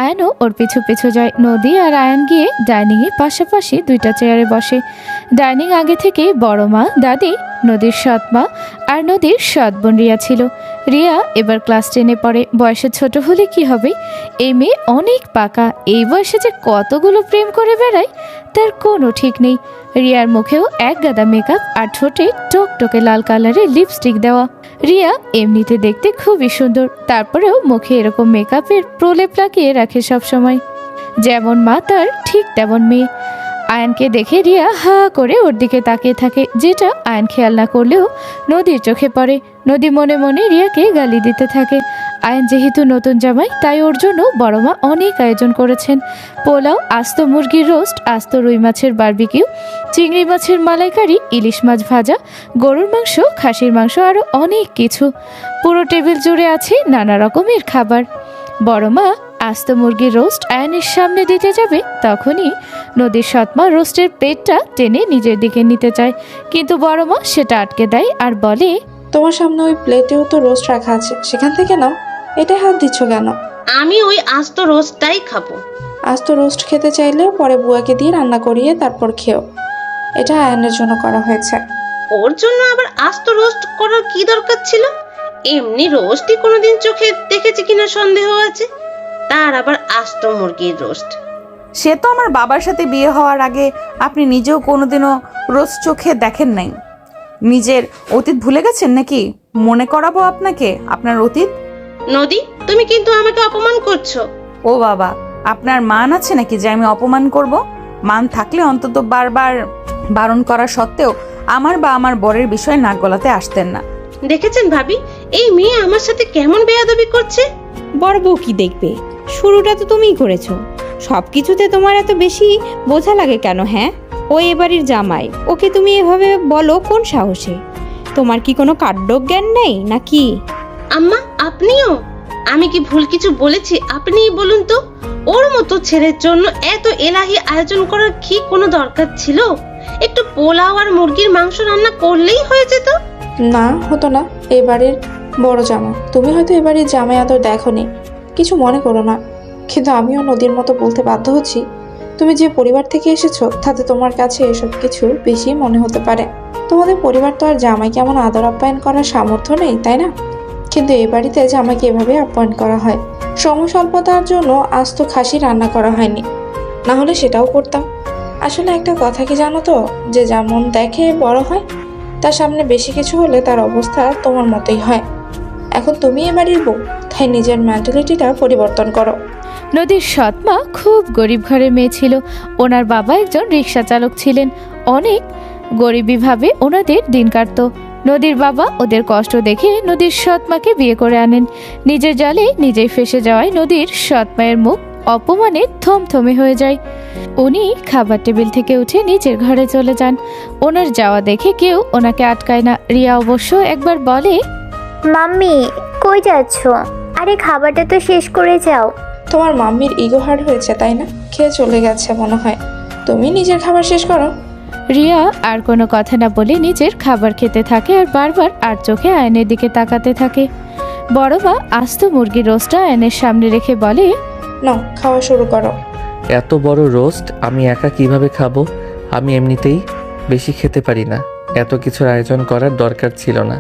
আয়ানও ওর পিছু পিছু যায়। নদী আর আয়ান গিয়ে ডাইনিংয়ে পাশাপাশি দুইটা চেয়ারে বসে। ডাইনিং আগে থেকে বড় মা, দাদি, নদীর সৎ মা আর নদীর সৎ বোন রিয়া ছিল। রিয়া এবার ক্লাস 10-এ পড়ে। বয়সে ছোট হলে কি হবে, এই মেয়ে অনেক পাকা। এই বয়সে যে কতগুলো প্রেম করে বেড়ায় তার কোনো ঠিক নেই। রিয়ার মুখেও এক গাদা মেকআপ আর ঠোঁটে টকটকে লাল কালারের লিপস্টিক দেওয়া। রিয়া এমনিতে দেখতে খুবই সুন্দর, তারপরেও মুখে এরকম মেকআপের প্রলেপ লাগিয়ে রাখে সবসময়। যেমন মা তার ঠিক তেমন মেয়ে। আয়ানকে দেখে রিয়া হা করে ওর দিকে তাকিয়ে থাকে, যেটা আয়ান খেয়াল না করলেও নদীর চোখে পড়ে। নদী মনে মনে রিয়াকে গালি দিতে থাকে। আয়ান যেহেতু নতুন জামাই, তাই ওর জন্য বড় মা অনেক আয়োজন করেছেন। পোলাও, আস্ত মুরগির রোস্ট, আস্ত রুই মাছের বারবিকিউ, চিংড়ি মাছের মালাইকারি, ইলিশ মাছ ভাজা, গরুর মাংস, খাসির মাংস, আরও অনেক কিছু। পুরো টেবিল জুড়ে আছে নানা রকমের খাবার। বড় মা আস্ত মুরগির রোস্ট আয়ানের সামনে দিতে যাবে, তখনই নদীর সৎমা রোস্টের প্লেটটা টেনে নিজের দিকে নিতে চায়, কিন্তু বড় মা সেটা আটকে দেয় আর বলে, তোমার সামনে ওই প্লেটেও তো রোস্ট রাখা আছে, সেখান থেকে নাও, এটাই হাত দিচ্ছ কেন? আমি ওই আস্ত রোস্টটাই খাবো। আজ তো রোস্ট খেতে চাইলে পরে বুয়াকে দিয়ে রান্না করিয়ে তারপর খেও। এটা আয়নের জন্য করা হয়েছে। ওর জন্য আবার আস্ত রোস্ট করার কি দরকার ছিল? এমনি রোস্টই কোনোদিন চোখে দেখেছি কিনা সন্দেহ আছে, তার আবার আস্ত মুরগির রোস্ট। সে তো আমার বাবার সাথে বিয়ে হওয়ার আগে আপনি নিজেও কোনোদিনও রোজ চোখে দেখেন নাই। নিজের অতীত ভুলে গেছেন নাকি? মনে করাবো আপনাকে আপনার অতীত। নদী, তুমি কিন্তু আমাকে অপমান করছো। ও বাবা, আপনার মান আছে নাকি যে আমি অপমান করব? মান থাকলে অন্তত বারবার বারণ করা সত্ত্বেও আমার বা আমার বরের বিষয়ে নাক গলাতে আসতেন না। দেখেছেন ভাবি, এই মেয়ে আমার সাথে কেমন বেয়াদবি করছে। বড় বউ কি দেখবে? শুরুটা তো তুমিই করেছো। সব কিছুতে তোমার এত বেশি বোঝা লাগে কেন? হ্যাঁ, ও এ বাড়ির জামাই, ওকে তুমি এভাবে বলো কোন সাহসে? তোমার কি কোনো কাণ্ডজ্ঞান নেই নাকি? আম্মা, আপনিও? আমি কি ভুল কিছু বলেছি? আপনিই বলুন তো। ওর মতো ছেলের জন্য এত এলাহি আয়োজন করার কি কোনো দরকার ছিল? একটু পোলাও আর মুরগির মাংস রান্না করলেই হয়ে যেত। না, হতো না। এই বাড়ির বড় জামাই তুমি, হয়তো এ বাড়ির জামাই আদর দেখোনি, কিছু মনে করো না। কিন্তু আমিও নদীর মতো বলতে বাধ্য হচ্ছি, তুমি যে পরিবার থেকে এসেছো তাতে তোমার কাছে এসব কিছু বেশি মনে হতে পারে। তোমাদের পরিবার তো আর জামাইকে এমন আদর আপ্যায়ন করার সামর্থ্য নেই, তাই না? কিন্তু এই বাড়িতে জামাইকে এভাবে আপ্যায়ন করা হয়। সময় স্বল্পতার জন্য আজ তো খাসি রান্না করা হয়নি, না হলে সেটাও করতাম। আসলে একটা কথা কি জানো তো, যে যেমন দেখে বড় হয়, তার সামনে বেশি কিছু হলে তার অবস্থা তোমার মতোই হয়। এখন তুমি এ বাড়ির বউ, তাই নিজের মেন্টালিটিটা পরিবর্তন করো। নদীর সৎমা খুব গরিব ঘরের মেয়ে ছিল। ওনার বাবা একজন রিক্সা চালক ছিলেন। অনেক গরিবীভাবে ওনাদের দিন কাটত। নদীর বাবা ওদের কষ্ট দেখে নদীর সৎমাকে বিয়ে করে আনেন। নিজের জালে নিজেই ফেসে যাওয়ায় নদীর সৎমায়ের মুখ অপমানে থমথমে হয়ে যায়। উনি খাবার টেবিল থেকে উঠে নিজের ঘরে চলে যান। ওনার যাওয়া দেখে কেউ ওনাকে আটকায় না। রিয়া অবশ্য একবার বলে, মাম্মি কই যাচ্ছ? আরে খাবারটা তো শেষ করে যাও। তোমার মাম্মির ইগো হার্ট হয়েছে, তাই না? খেয়ে চলে গেছে মনে হয়। তুমি নিজের খাবার শেষ করো। রিয়া আর কোনো কথা না বলে নিজের খাবার খেতে থাকে আর বারবার আর চোখে আয়নের দিকে তাকাতে থাকে। বড় মা আস্ত মুরগির রোস্টটা আয়নের সামনে রেখে বলে, নাও, খাওয়া শুরু করো। এত বড় রোস্ট আমি একা কিভাবে খাবো? আমি এমনিতেই বেশি খেতে পারি না। এত কিছুর আয়োজন করার দরকার ছিল না।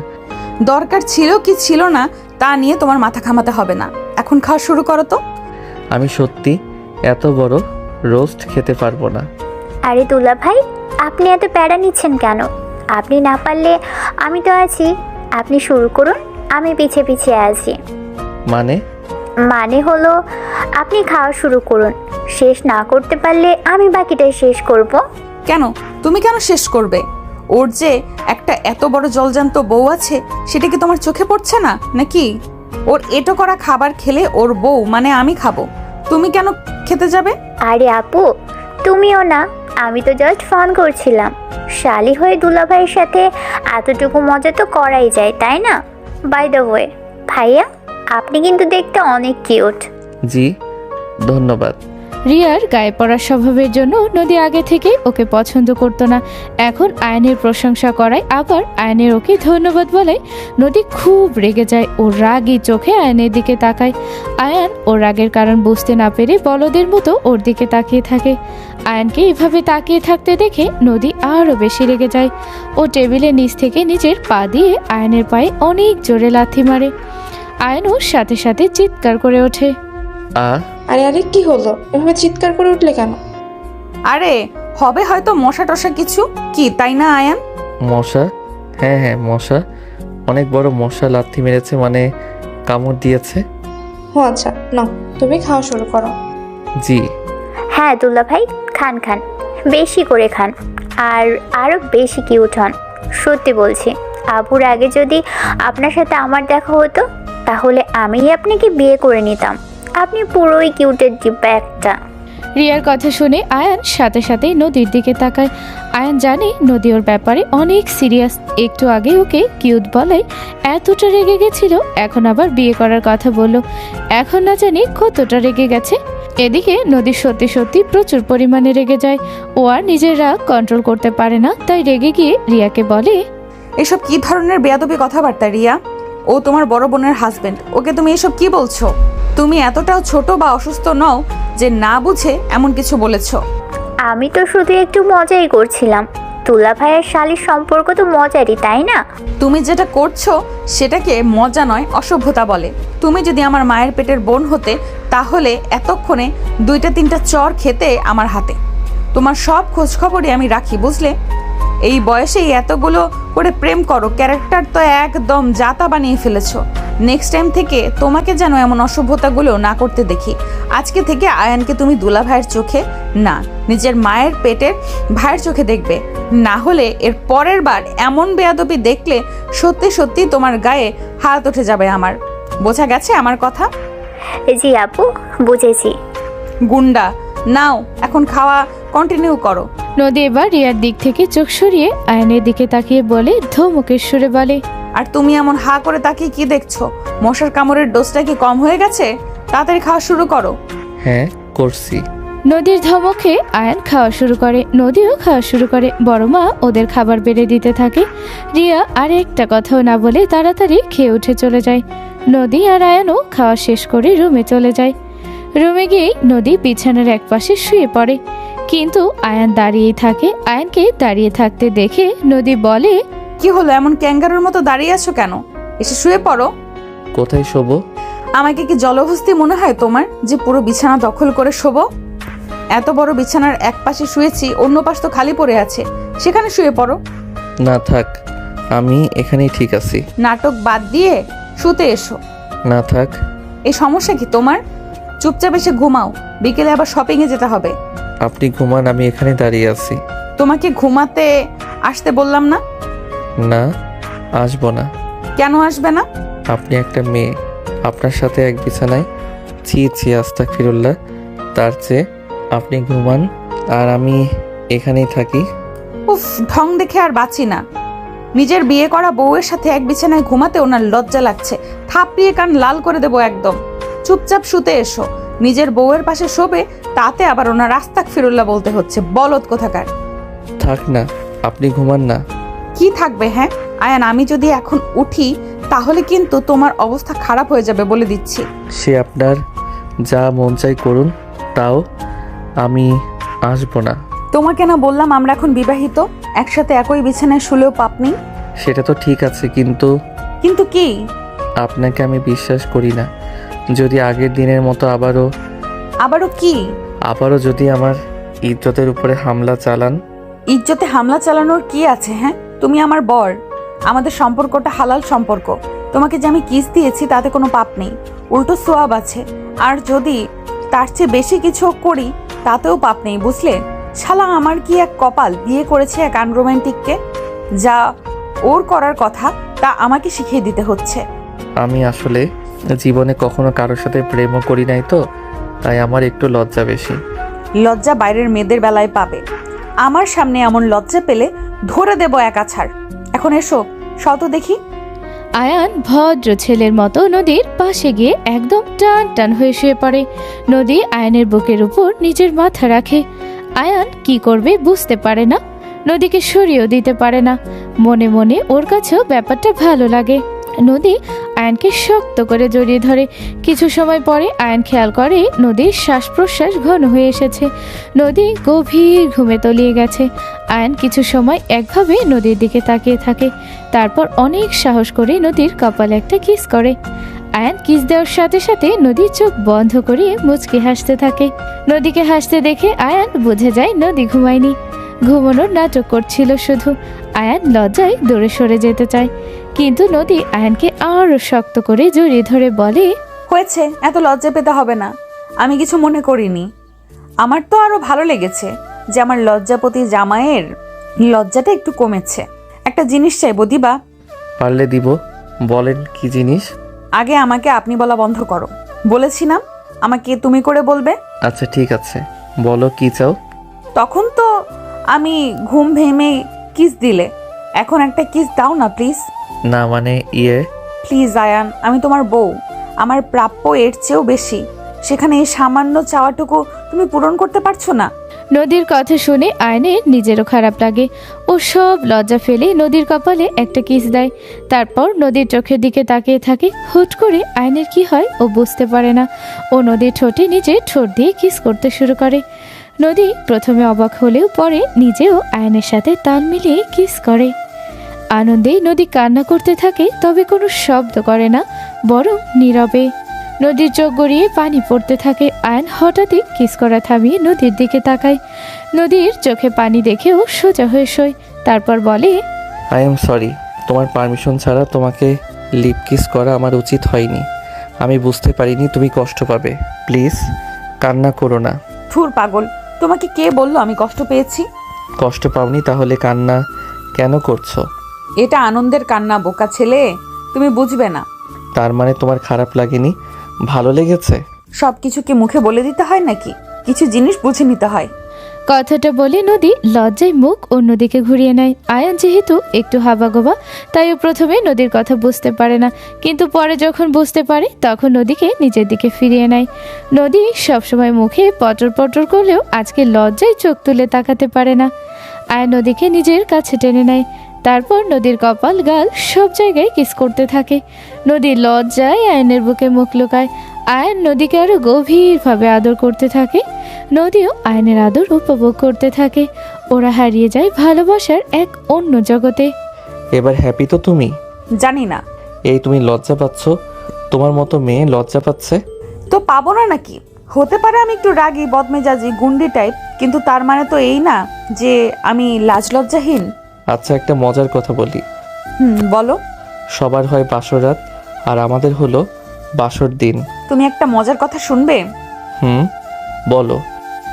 দরকার ছিল কি ছিল না তা নিয়ে তোমার মাথা ঘামাতে হবে না। এখন খাওয়া শুরু করো তো। আমি সত্যি এত বড় রোস্ট খেতে পারবো না। আরে দুলা ভাই, আপনি এত প্যারা নিচ্ছেন কেন? আপনি না পারলে আমি তো আছি, আপনি শুরু করুন, আমি পিছে পিছে আছি। মানে হলো আপনি খাওয়া শুরু করুন, শেষ না করতে পারলে আমি বাকিটাই শেষ করব। কেন? তুমি কেন শেষ করবে? ওর যে একটা এত বড় জলজান্ত বউ আছে সেটা কি তোমার চোখে পড়ছে না নাকি? ওর এটো করা খাবার খেলে ওর বউ মানে আমি খাবো, তুমি কেন খেতে যাবে? আরে আপু, তুমিও না, আমি তো জাস্ট ফান করছিলাম। শালি হয়ে দুলা ভাইয়ের সাথে এতটুকু মজা তো করাই যায়, তাই না? বাই দ্য ওয়ে ভাইয়া, আপনি কিন্তু দেখতে অনেক কিউট। জি, ধন্যবাদ। রিয়ার গায়ে পড়ার স্বভাবের জন্য নদী আগে থেকে ওকে পছন্দ করতো না। এখন আয়নের প্রশংসা করায় আবার আয়নের ওকে ধন্যবাদ বলায় নদী খুব রেগে যায়। ওর রাগী চোখে আয়নের দিকে তাকায়। আয়ান ওর রাগের কারণ বুঝতে না পেরে বলদের মতো ওর দিকে তাকিয়ে থাকে। আয়ানকে এভাবে তাকিয়ে থাকতে দেখে নদী আরও বেশি রেগে যায়। ও টেবিলের নিচ থেকে নিজের পা দিয়ে আয়নের পায়ে অনেক জোরে লাথি মারে। আয়নও সাথে সাথে চিৎকার করে ওঠে। আরে আরে, কি হলো? এভাবে চিৎকার করে উঠলে কেন? আরে হবে হয়তো মশা টশা কিছু, কি তাই না আয়ান? মশা? হ্যাঁ, মশা। অনেক বড় মশা লাথি মেরেছে, মানে কামড় দিয়েছে। ও আচ্ছা, নাও তুমি খাওয়া শুরু করো। জি। হ্যাঁ দুলা ভাই, খান খান, বেশি করে খান, আর আরো বেশি কিউট হন। সত্যি বলছি, আবুর আগে যদি আপনার সাথে আমার দেখা হতো তাহলে আমিই আপনাকে বিয়ে করে নিতাম। আপনি পুরোই কিউটের ডিব্বা একটা। রিয়ার কথা শুনে আয়ান সাথে সাথেই নদীর দিকে তাকায়। আয়ান জানে নদী ওর ব্যাপারে অনেক সিরিয়াস। একটু আগে ওকে কিউট বলায় এতটা রেগে গেছিল, এখন আবার বিয়ে করার কথা বলল। এখন না জানি কতটা রেগে গেছে। এদিকে নদী সত্যি সত্যি প্রচুর পরিমাণে রেগে যায়। ও আর নিজের রাগ কন্ট্রোল করতে পারে না, তাই রেগে গিয়ে রিয়াকে বলে, এসব কি ধরনের বেয়াদবি কথাবার্তা রিয়া? ও তোমার বড় বোনের হাজবেন্ড, ওকে তুমি এসব কি বলছো? তুমি এতটাও ছোট বা অসুস্থ নও যে না বুঝে এমন কিছু বলেছো। আমি তো শুধু একটু মজাই করছিলাম, দুলাভাই আর শালির সম্পর্ক তো মজারই, তাই না? তুমি যেটা করছো সেটাকে মজা নয়, অসভ্যতা বলে। তুমি যদি আমার মায়ের পেটের বোন হতে তাহলে এতক্ষণে 2-3টা চর খেতে আমার হাতে। তোমার সব খোঁজখবরই আমি রাখি, বুঝলে? এই বয়সেই এতগুলো করে প্রেম করো, ক্যারেক্টার তো একদম জাতা বানিয়ে ফেলেছো। নেক্সট টাইম থেকে তোমাকে যেন এমন অসভ্যতাগুলো না করতে দেখি। আজকে থেকে আয়ানকে তুমি দুলা ভাইয়ের চোখে না, নিজের মায়ের পেটের ভাইয়ের চোখে দেখবে। না হলে এর পরের বার এমন বেয়াদবি দেখলে সত্যি সত্যি তোমার গায়ে হাত উঠে যাবে আমার। বোঝা গেছে আমার কথা? জি আপু, বুঝেছি। গুন্ডা, নাও এখন খাওয়া কন্টিনিউ করো। নদী এবার রিয়ার দিক থেকে চোখ সরিয়ে আয়নের দিকে তাকিয়ে বলে, ধমকের সুরে বলে, আর তুমি এমন হা করে তাকিয়ে কি দেখছো? মশার কামড়ের ডোজটা কি কম হয়ে গেছে? তাড়াতাড়ি খাওয়া শুরু করো। হ্যাঁ, করছি। নদীর ধমকে আয়ান খাওয়া শুরু করে, নদীও খাওয়া শুরু করে। বড় মা ওদের খাবার বেড়ে দিতে থাকে। রিয়া আর একটা কথাও না বলে তাড়াতাড়ি খেয়ে উঠে চলে যায়। নদী আর আয়ানও খাওয়া শেষ করে রুমে চলে যায়। রুমে গিয়েই নদী বিছানার একপাশে শুয়ে পড়ে, কিন্তু আয়ান দাঁড়িয়েই থাকে। আয়ানকে দাঁড়িয়ে থাকতে দেখে নদী বলে, কি হলো, এমন ক্যাঙ্গারুর মতো দাঁড়িয়ে আছো কেন? এসে শুয়ে পড়ো। কোথায় শোবো? আমাকে কি জলহস্তি মনে হয় তোমার, যে পুরো বিছানা দখল করে শোবো? এত বড় বিছানার এক পাশে শুয়েছি, অন্য পাশ তো খালি পড়ে আছে, সেখানে শুয়ে পড়ো। না থাক, আমি এখানেই ঠিক আছি। নাটক বাদ দিয়ে শুতে এসো। না থাক। এই সমস্যা কি তোমার? চুপচাপ এসে ঘুমাও, বিকেলে আবার শপিংয়ে যেতে হবে। আপনি ঘুমান, আমি এখানে দাঁড়িয়ে আছি। তোমাকে ঘুমাতে আসতে বললাম না? না, আসবো না। কেন আসবে না? আপনি একটা মেয়ে, আপনার সাথে এক বিছানায়। ছি আস্তাগফিরুল্লাহ। তার চেয়ে আপনি ঘুমান আর আমি এখানেই থাকি। উফ, ঢং দেখে আর বাঁচি না। নিজের বিয়ে করা বউয়ের সাথে এক বিছানায় ঘুমাতে ওনার লজ্জা লাগছে। থাপড়িয়ে কান লাল করে দেবো একদম। চুপচাপ শুতে এসো। নিজের বউয়ের পাশে শোবে, তাতে আবার ওনার আস্তাগফিরুল্লাহ বলতে হচ্ছে। বলদ কোথাকার। থাক না, আপনি ঘুমান না। কি থাকবে? হ্যাঁ আয়ান, আমি যদি এখন উঠি তাহলে কিন্তু তোমার অবস্থা খারাপ হয়ে যাবে, বলে দিচ্ছি। সে আপনার যা মন চাই করুন, তাও আমি আসবো না। তোমাকে না বললাম আমরা এখন বিবাহিত, একসাথে একই বিছানায় শুলেও পাপ নেই। সেটা তো ঠিক আছে, কিন্তু কিন্তু কি? আপনাকে আমি বিশ্বাস করি না। যদি আগের দিনের মতো আবারও কি? আবারও যদি আমার ইজ্জতের উপরে হামলা চালান। ইজ্জতে হামলা চালানোর কি আছে? হ্যাঁ, তুমি আমার বর, আমাদের সম্পর্কটা হালাল সম্পর্ক। তোমাকে যে আমি কিস দিয়েছি তাতে কোনো পাপ নেই, উল্টো সোয়াব আছে। আর যদি তার চেয়ে বেশি কিছু করি তাতেও পাপ নেই, বুঝলে? শালা আমার কি এক কপাল, বিয়ে করেছে এক আনরোম্যান্টিককে। যা ওর করার কথা তা আমাকে শিখিয়ে দিতে হচ্ছে। আমি আসলে জীবনে কখনো কারোর সাথে প্রেমও করি নাই, তো তাই আমার একটু লজ্জা বেশি। লজ্জা বাইরের মেয়েদের বেলায় পাবে, আমার সামনে এমন লজ্জা পেলে ধরে দেব এক আছাড়। এখন এসো, শত দেখি। আয়ান ভদ্র ছেলের মতো নদীর পাশে গিয়ে একদম টান টান হয়ে শুয়ে পড়ে। নদী আয়ানের বুকের উপর নিজের মাথা রাখে। আয়ান কি করবে বুঝতে পারে না, নদীকে সরিয়েও দিতে পারে না। মনে মনে ওর কাছেও ব্যাপারটা ভালো লাগে। নদী আয়ানকে শক্ত করে জড়িয়ে ধরে। কিছু সময় পরে আয়ান খেয়াল করে নদীর শ্বাস প্রশ্বাস ঘন হয়ে এসেছে। নদী গভীর ঘুমে তলিয়ে গেছে। আয়ান কিছু সময় একভাবে নদীর দিকে তাকিয়ে থাকে, তারপর অনেক সাহস করে নদীর কপালে একটা কিস করে। আয়ান কিস দেওয়ার সাথে সাথে নদী চোখ বন্ধ করে মুচকি হাসতে থাকে। নদীকে হাসতে দেখে আয়ান বুঝে যায় নদী ঘুমায়নি, ঘুমানোর নাটক করছিল শুধু। আয়ান লজ্জায় দূরে সরে যেতে চায়, কিন্তু নদী আয়ানকে আরো শক্ত করে জড়িয়ে ধরে বলে, হয়েছে, এত লজ্জা পেতে হবে না, আমি কিছু মনে করিনি। আমার তো আরো ভালো লেগেছে যে আমার লজ্জাপতি জামাইয়ের লজ্জাটা একটু কমেছে। একটা জিনিস চাইবো, দিবা? পারলে দিব। বলেন কি জিনিস? আগে আমাকে আপনি বলা বন্ধ করো। বলেছি না আমাকে তুমি করে বলবে? আচ্ছা ঠিক আছে, বলো কি চাও। তখন তো আমি ঘুম ভেঙে কিস দিলে, এখন একটা কিস দাও না প্লিজ। না মানে প্লিজ আয়ান, আমি তোমার বউ, আমার প্রাপ্য এর চেয়েও বেশি। সেখানে এই সামান্য চাওয়াটুকু তুমি পূরণ করতে পারছো না। নদীর কথা শুনে আয়নের নিজেরও খারাপ লাগে। ও সব লজ্জা ফেলে নদীর কপালে একটা কিস দেয়, তারপর নদীর চোখের দিকে তাকিয়ে থাকে। হুট করে আয়নের কি হয় ও বুঝতে পারে না। ও নদীর ঠোঁটে নিজে ঠোঁট দিয়ে কিস করতে শুরু করে। নদী প্রথমে অবাক হলেও পরে নিজেও আয়নের সাথে তাল মিলিয়ে কিস করে। আনন্দে নদী কান্না করতে থাকে, তবে কোনো শব্দ করে না, বরং নীরবে। নদীর চোখ গড়িয়ে পানি পড়তে থাকে। আয়ন হঠাৎই কিস করা থামিয়ে নদীর দিকে তাকায়। নদীর চোখে পানি দেখেও সোজা হয়ে শোয়। তারপর বলে, আই এম সরি, তোমার পারমিশন ছাড়া তোমাকে লিপ কিস করা আমার উচিত হয়নি। আমি বুঝতে পারিনি তুমি কষ্ট পাবে। প্লিজ কান্না করো না। ধুর পাগল, তোমাকে কে বললো আমি কষ্ট পেয়েছি? কষ্ট পাওনি তাহলে কান্না কেন করছো? এটা আনন্দের কান্না বোকা ছেলে, তুমি বুঝবে না। তার মানে তোমার খারাপ লাগেনি, ভালো লেগেছে? সব কিছু কি মুখে বলে দিতে হয় নাকি? কিছু জিনিস বুঝে নিতে হয়। কথাটা বলে নদী লজ্জায় মুখ অন্যদিকে ঘুরিয়ে নেয়। আয়ান যেহেতু একটু হাবাগোবা, তাই ও প্রথমে নদীর কথা বুঝতে পারে না, কিন্তু পরে যখন বুঝতে পারে তখন নদীকে নিজের দিকে ফিরিয়ে নেয়। নদী সবসময় মুখে পটর পটর করলেও আজকে লজ্জায় চোখ তুলে তাকাতে পারে না। আয়ান নদীকে নিজের কাছে টেনে নেয়। তারপর নদীর কপাল, গাল সব জায়গায় কিস করতে থাকে। নদীর লজ্জায় আয়নের বুকে মুখ লুকায়। আয়ন নদীকে আরো গভীরভাবে আদর করতে থাকে। নদীও আয়নের আদর উপভোগ করতে থাকে। ওরা হারিয়ে যায় ভালোবাসার এক অন্য জগতে। এবার হ্যাপি তো তুমি? জানি না। এই তুমি লজ্জা পাচ্ছ? তোমার মতো মেয়ে লজ্জা পাচ্ছে? তো পাবো না নাকি? হতে পারে আমি একটু রাগী, বদমেজাজি, গুন্ডি টাইপ, কিন্তু তার মানে তো এই না যে আমি লাজ লজ্জাহীন। আচ্ছা, একটা মজার কথা বলি। বলো। সবার হয় বাসর রাত, আর আমাদের হলো বাসর দিন। তুমি একটা মজার কথা শুনবে? বলো।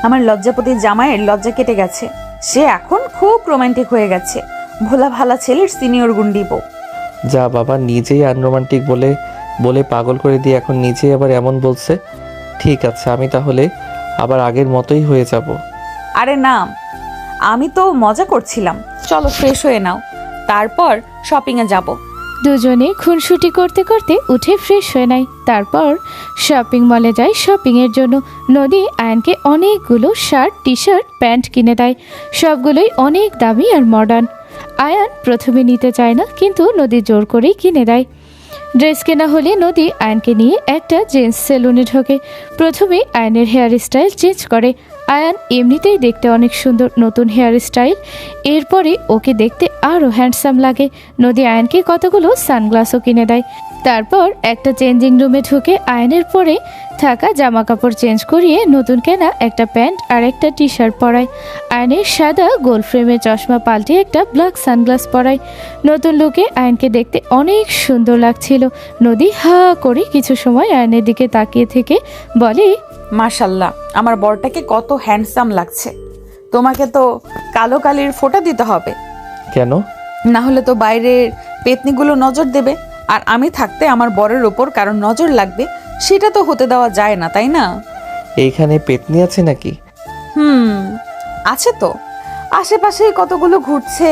আমার লজ্জাপতি জামাইয়ের লজ্জা কেটে গেছে। সে এখন খুব রোমান্টিক হয়ে গেছে। ভোলা ভালা ছেলের সিনিয়র গুন্ডি বউ। যা বাবা, নিজেই আনরোমান্টিক বলে বলে পাগল করে দিয়ে এখন নিজেই আবার এমন বলছে। ঠিক আছে, আমি তাহলে আবার আগের মতোই হয়ে যাব। আরে না, আমি তো মজা করছিলাম। চলো ফ্রেশ হয়ে নাও, তারপর শপিংয়ে যাব। দুজনে খুনসুটি করতে করতে উঠে ফ্রেশ হয়ে নেয়। তারপর শপিং মলে যায় শপিংয়ের জন্য। নদী আয়নকে অনেকগুলো শার্ট, টি শার্ট, প্যান্ট কিনে দেয়। সবগুলোই অনেক দামি আর মডার্ন। আয়ান প্রথমে নিতে চায় না, কিন্তু নদী জোর করেই কিনে দেয়। ড্রেস কেনা হলে নদী আয়নকে নিয়ে একটা জেন্টস সেলুনে ঢোকে। প্রথমে আয়নের হেয়ার স্টাইল চেঞ্জ করে। আয়ান এমনিতেই দেখতে অনেক সুন্দর, নতুন হেয়ার স্টাইল, এরপরে ওকে দেখতে আরও হ্যান্ডসাম লাগে। নদী আয়নকে কতগুলো সানগ্লাসও কিনে দেয়। তারপর একটা চেঞ্জিং রুমে ঢুকে আয়নের পরে থাকা জামা কাপড় চেঞ্জ করিয়ে নতুন কেনা একটা প্যান্ট আর একটা টি শার্ট পরায়। আয়নের সাদা গোল ফ্রেমের চশমা পাল্টে একটা ব্ল্যাক সানগ্লাস পরায়। নতুন লুকে আয়নকে দেখতে অনেক সুন্দর লাগছিল। নদী হা করে কিছু সময় আয়নের দিকে তাকিয়ে থেকে বলে, মাশাল্লাহ, আমার বরটাকে কত হ্যান্ডসাম লাগছে। তোমাকে তো কালো কালির ফোঁটা দিতে হবে, কেন? না হলে তো বাইরের পেতনিগুলো নজর দেবে, আর আমি থাকতে আমার বরের ওপর কারণ নজর লাগবে, সেটা তো হতে দেওয়া যায় না, তাই না? এইখানে পেতনি আছে নাকি? আছে তো, আশেপাশেই কতগুলো ঘুরছে।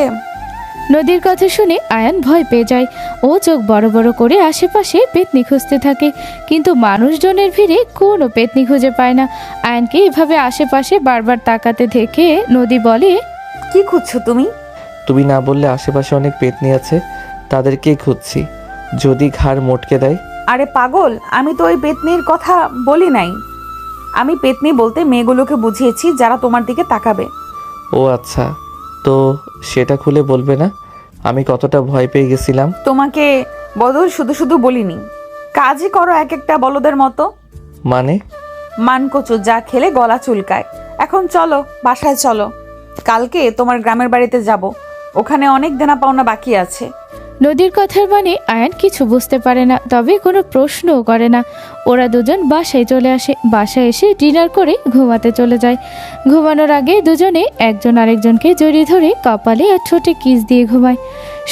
নদীর কথা শুনে আয়ান ভয় পেয়ে যায়। ও চোখ বড় বড় করে আশেপাশে পেতনি খুঁজতে থাকে, কিন্তু মানুষজনের ভিড়ে কোনো পেতনি খুঁজে পায় না। আয়ানকে এভাবে আশেপাশে বারবার তাকাতে দেখে নদী বলে, কি খুঁজছো তুমি? তুমি না বললে আশেপাশে অনেক পেতনি আছে, তাদেরকেই খুঁজছি। যদি ঘাড় মটকে দেয়? আরে পাগল, আমি তো ওই পেতনির কথা বলি নাই। আমি পেতনি বলতে মেয়েগুলোকে বুঝিয়েছি যারা তোমার দিকে তাকাবে। ও আচ্ছা, তো সেটা খুলে বলবে না? আমি কতটা ভয় পেয়ে গেছিলাম। তোমাকে বদল শুধু শুধু বলিনি, কাজই করো এক একটা বলদের মতো। মানে? মানকচু যা খেলে গলা চুলকায়। এখন চলো, বাসায় চলো। কালকে তোমার গ্রামের বাড়িতে যাব, ওখানে অনেক দেনা পাওনা বাকি আছে। নদীর কথার মানে আয়ান কিছু বুঝতে পারে না, তবে কোনো প্রশ্নও করে না। ওরা দুজন বাসায় চলে আসে। বাসায় এসে ডিনার করে ঘুমাতে চলে যায়। ঘুমানোর আগে দুজনে একজন আরেকজনকে জড়িয়ে ধরে কপালে আর ঠোঁটে কিস দিয়ে ঘুমায়।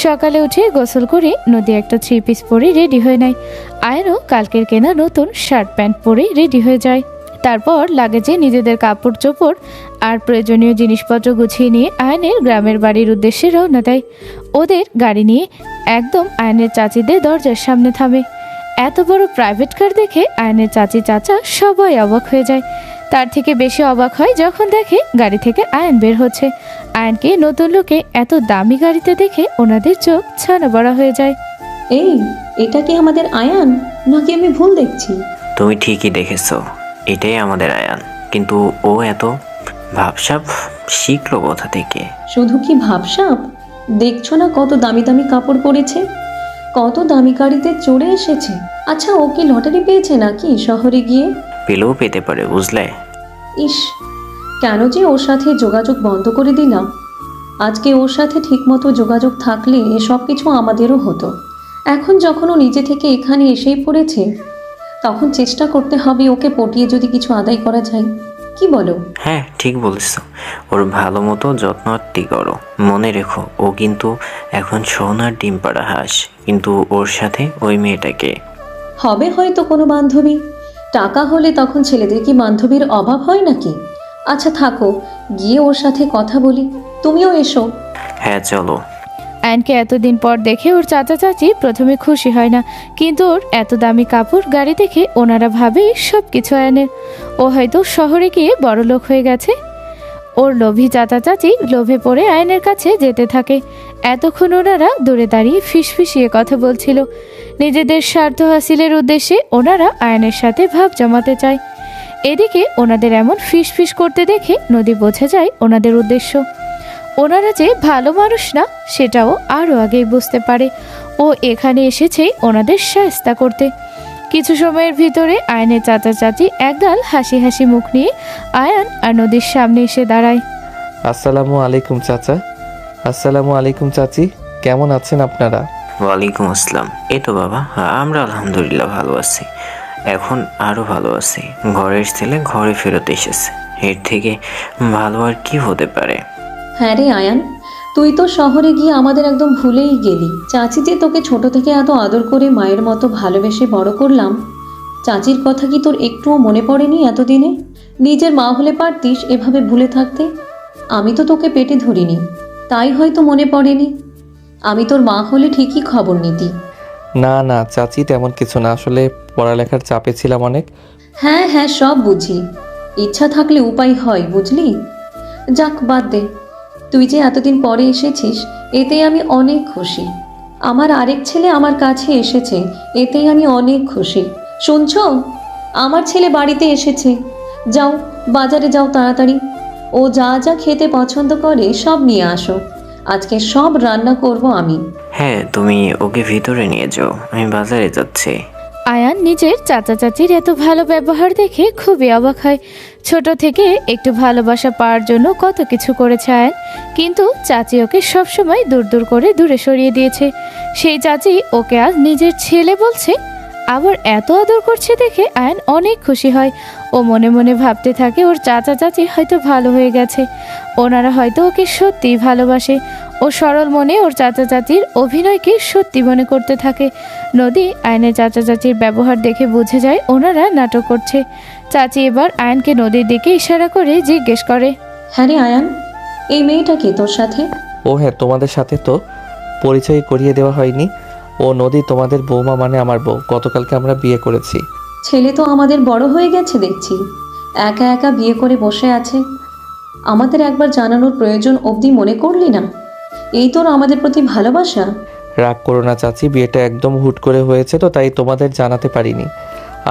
সকালে উঠে গোসল করে নদী একটা 3 পিস পরে রেডি হয়ে নেয়। আয়ানও কালকের কেনা নতুন শার্ট প্যান্ট পরে রেডি হয়ে যায়। তারপর লাগেজে নিজেদের কাপড় চোপড় আর প্রয়োজনীয় জিনিসপত্র গুছিয়ে নিয়ে আয়নের গ্রামের বাড়ির উদ্দেশ্যে রওনা দেয়। ওদের গাড়ি নিয়ে একদম আয়নের চাচিদের দরজার সামনে থামে। এত বড় প্রাইভেট কার দেখে আয়নের চাচি চাচা সবাই অবাক হয়ে যায়। তার থেকে বেশি অবাক হয় যখন দেখে গাড়ি থেকে আয়ন বের হচ্ছে। আয়নকে নতুন লোকে এত দামি গাড়িতে দেখে ওনাদের চোখ ছানা বড়া হয়ে যায়। এই, এটা কি আমাদের আয়ান নাকি আমি ভুল দেখছি? তুমি ঠিকই দেখেছো, এটাই আমাদের আয়ান, কিন্তু ও এত ভাবসাব শিখলো কোথা থেকে? শুধু কি ভাবসাব, দেখছো না কত দামি দামি কাপড় পরেছে, কত দামি গাড়িতে চড়ে এসেছে। আচ্ছা, ও কি লটারি পেয়েছে নাকি শহরে গিয়ে? পেলেও পেতে পারে, বুঝলে? ইস, কেন যে ওর সাথে যোগাযোগ বন্ধ করে দিলাম। আজকে ওর সাথে ঠিকমতো যোগাযোগ থাকলে সব কিছু আমাদেরও হতো। এখন যখন ও নিজে থেকে এখানে এসেই পড়েছে, তখন চেষ্টা করতে হবে ওকে পটিয়ে যদি কিছু আদায় করা যায়। কি বলো? হ্যাঁ, ঠিক বলেছ। ওর ভালো মতো যত্নটি করো। মনে রেখো, ও কিন্তু এখন সোনার ডিম পাড়া হাঁস, কিন্তু ওর সাথে ওই মেয়েটাকে। হবে হয়তো কোনো বান্ধবী, টাকা হলে তখন ছেলেদের কি বান্ধবীর অভাব হয় নাকি? আচ্ছা থাকো, গিয়ে ওর সাথে কথা বলি। তুমিও এসো। হ্যাঁ চলো। আয়নকে এতদিন পর দেখে ওর চাচা চাচি প্রথমে খুশি হয় না, কিন্তু ওর এত দামি কাপড় গাড়ি দেখে ওনারা ভাবে সব কিছু আয়নের। ও হয়তো শহরে গিয়ে বড় লোক হয়ে গেছে। ওর লোভী চাচা চাচি লোভে পড়ে আয়নের কাছে যেতে থাকে। এতক্ষণ ওনারা দূরে দাঁড়িয়ে ফিসফিসিয়ে কথা বলছিল। নিজেদের স্বার্থ হাসিলের উদ্দেশ্যে ওনারা আয়নের সাথে ভাব জমাতে চায়। এদিকে ওনাদের এমন ফিসফিস করতে দেখে নদী বোঝা যায় ওনাদের উদ্দেশ্য। ওনারা যে ভালো মানুষ না সেটাও আরও আগেই বুঝতে পারে। ও এখানে এসেছে ওনাদের শায়েস্তা করতে। কিছু সময়ের ভিতরে আয়নের চাচা চাচি একগাল হাসি হাসি মুখ নিয়ে আয়ান আর নদীর সামনে এসে দাঁড়ায়। আসসালামু আলাইকুম চাচা। আসসালামু আলাইকুম চাচি, কেমন আছেন আপনারা? ওয়ালাইকুম আসসালাম। এই তো বাবা, আমরা আলহামদুলিল্লাহ ভালো আছি। এখন আরও ভালো আছি। ঘরের ছেলে ঘরে ফেরত এসেছে, এর থেকে ভালো আর কি হতে পারে? হ্যাঁ রে আয়ান, তুই তো শহরে গিয়ে আমাদের একদম ভুলেই গেলি। চাচি যে তোকে ছোট থেকে এত আদর করে মায়ের মতো ভালোবেসে বড় করলাম, চাচির কথা কি তোর একটুও মনে পড়েনি এতদিনে? নিজের মা হলে পারতিস এভাবে ভুলে থাকতে। আমি তো তোকে পেটে ধরিনি, তাই হয়তো মনে পড়েনি। আমি তোর মা হলে ঠিকই খবর নিতি। না না চাচি, তেমন কিছু না, আসলে পড়ালেখার চাপে ছিলাম অনেক। হ্যাঁ হ্যাঁ, সব বুঝি। ইচ্ছা থাকলে উপায় হয়, বুঝলি? যাক, বাদ দে। তুই যে এতদিন পরে এসেছিস, এতেই আমি অনেক খুশি। আমার আরেক ছেলে আমার কাছে এসেছে, এতেই আমি অনেক খুশি। শুনছো, আমার ছেলে বাড়িতে এসেছে। যাও, বাজারে যাও তাড়াতাড়ি। ও যা যা খেতে পছন্দ করে সব নিয়ে আসো। আজকে সব রান্না করব আমি। হ্যাঁ, তুমি ওকে ভিতরে নিয়ে যাও, আমি বাজারে যাচ্ছি। আয়ান নিজের চাচা চাচির এত ভালো ব্যবহার দেখে খুবই অবাক হয়। ছোট থেকে একটু ভালোবাসা পাওয়ার জন্য কত কিছু করেছে আয়ান, কিন্তু চাচি ওকে সবসময় দূর দূর করে দূরে সরিয়ে দিয়েছে। সেই চাচি ওকে আজ নিজের ছেলে বলছে, আবার এত আদর করছে দেখে আয়ান অনেক খুশি হয়। ও মনে মনে ভাবতে থাকে ওর চাচা চাচি হয়তো ভালো হয়ে গেছে, ওনারা হয়তো ওকে সত্যিই ভালোবাসে। ও সরল মনে ওর চাচা চাচির অভিনয়কে সত্যি মনে করতে থাকে। নদী আয়নের চাচা চাচির ব্যবহার দেখে বুঝে যায় ওনারা নাটক করছে। চাচি এবার আয়নকে নদীর দিকে ইশারা করে জিজ্ঞেস করে, হ্যাঁ রে আয়ান, এই মেয়েটা কে তোর সাথে? ও হ্যাঁ, তোমাদের সাথে তো পরিচয় করিয়ে দেওয়া হয়নি। ও নদী তোমাদের বৌমা, মানে আমার বউ। গতকালকে আমরা বিয়ে করেছি। ছেলে তো আমাদের বড় হয়ে গেছে দেখছি, একা একা বিয়ে করে বসে আছে। আমাদের একবার জানানোর প্রয়োজন অবধি মনে করলি না? এই তোর আমাদের প্রতি ভালোবাসা? রাগ করো না চাচি, বিয়েটা একদম হুট করে হয়েছে তো, তাই তোমাদের জানাতে পারিনি।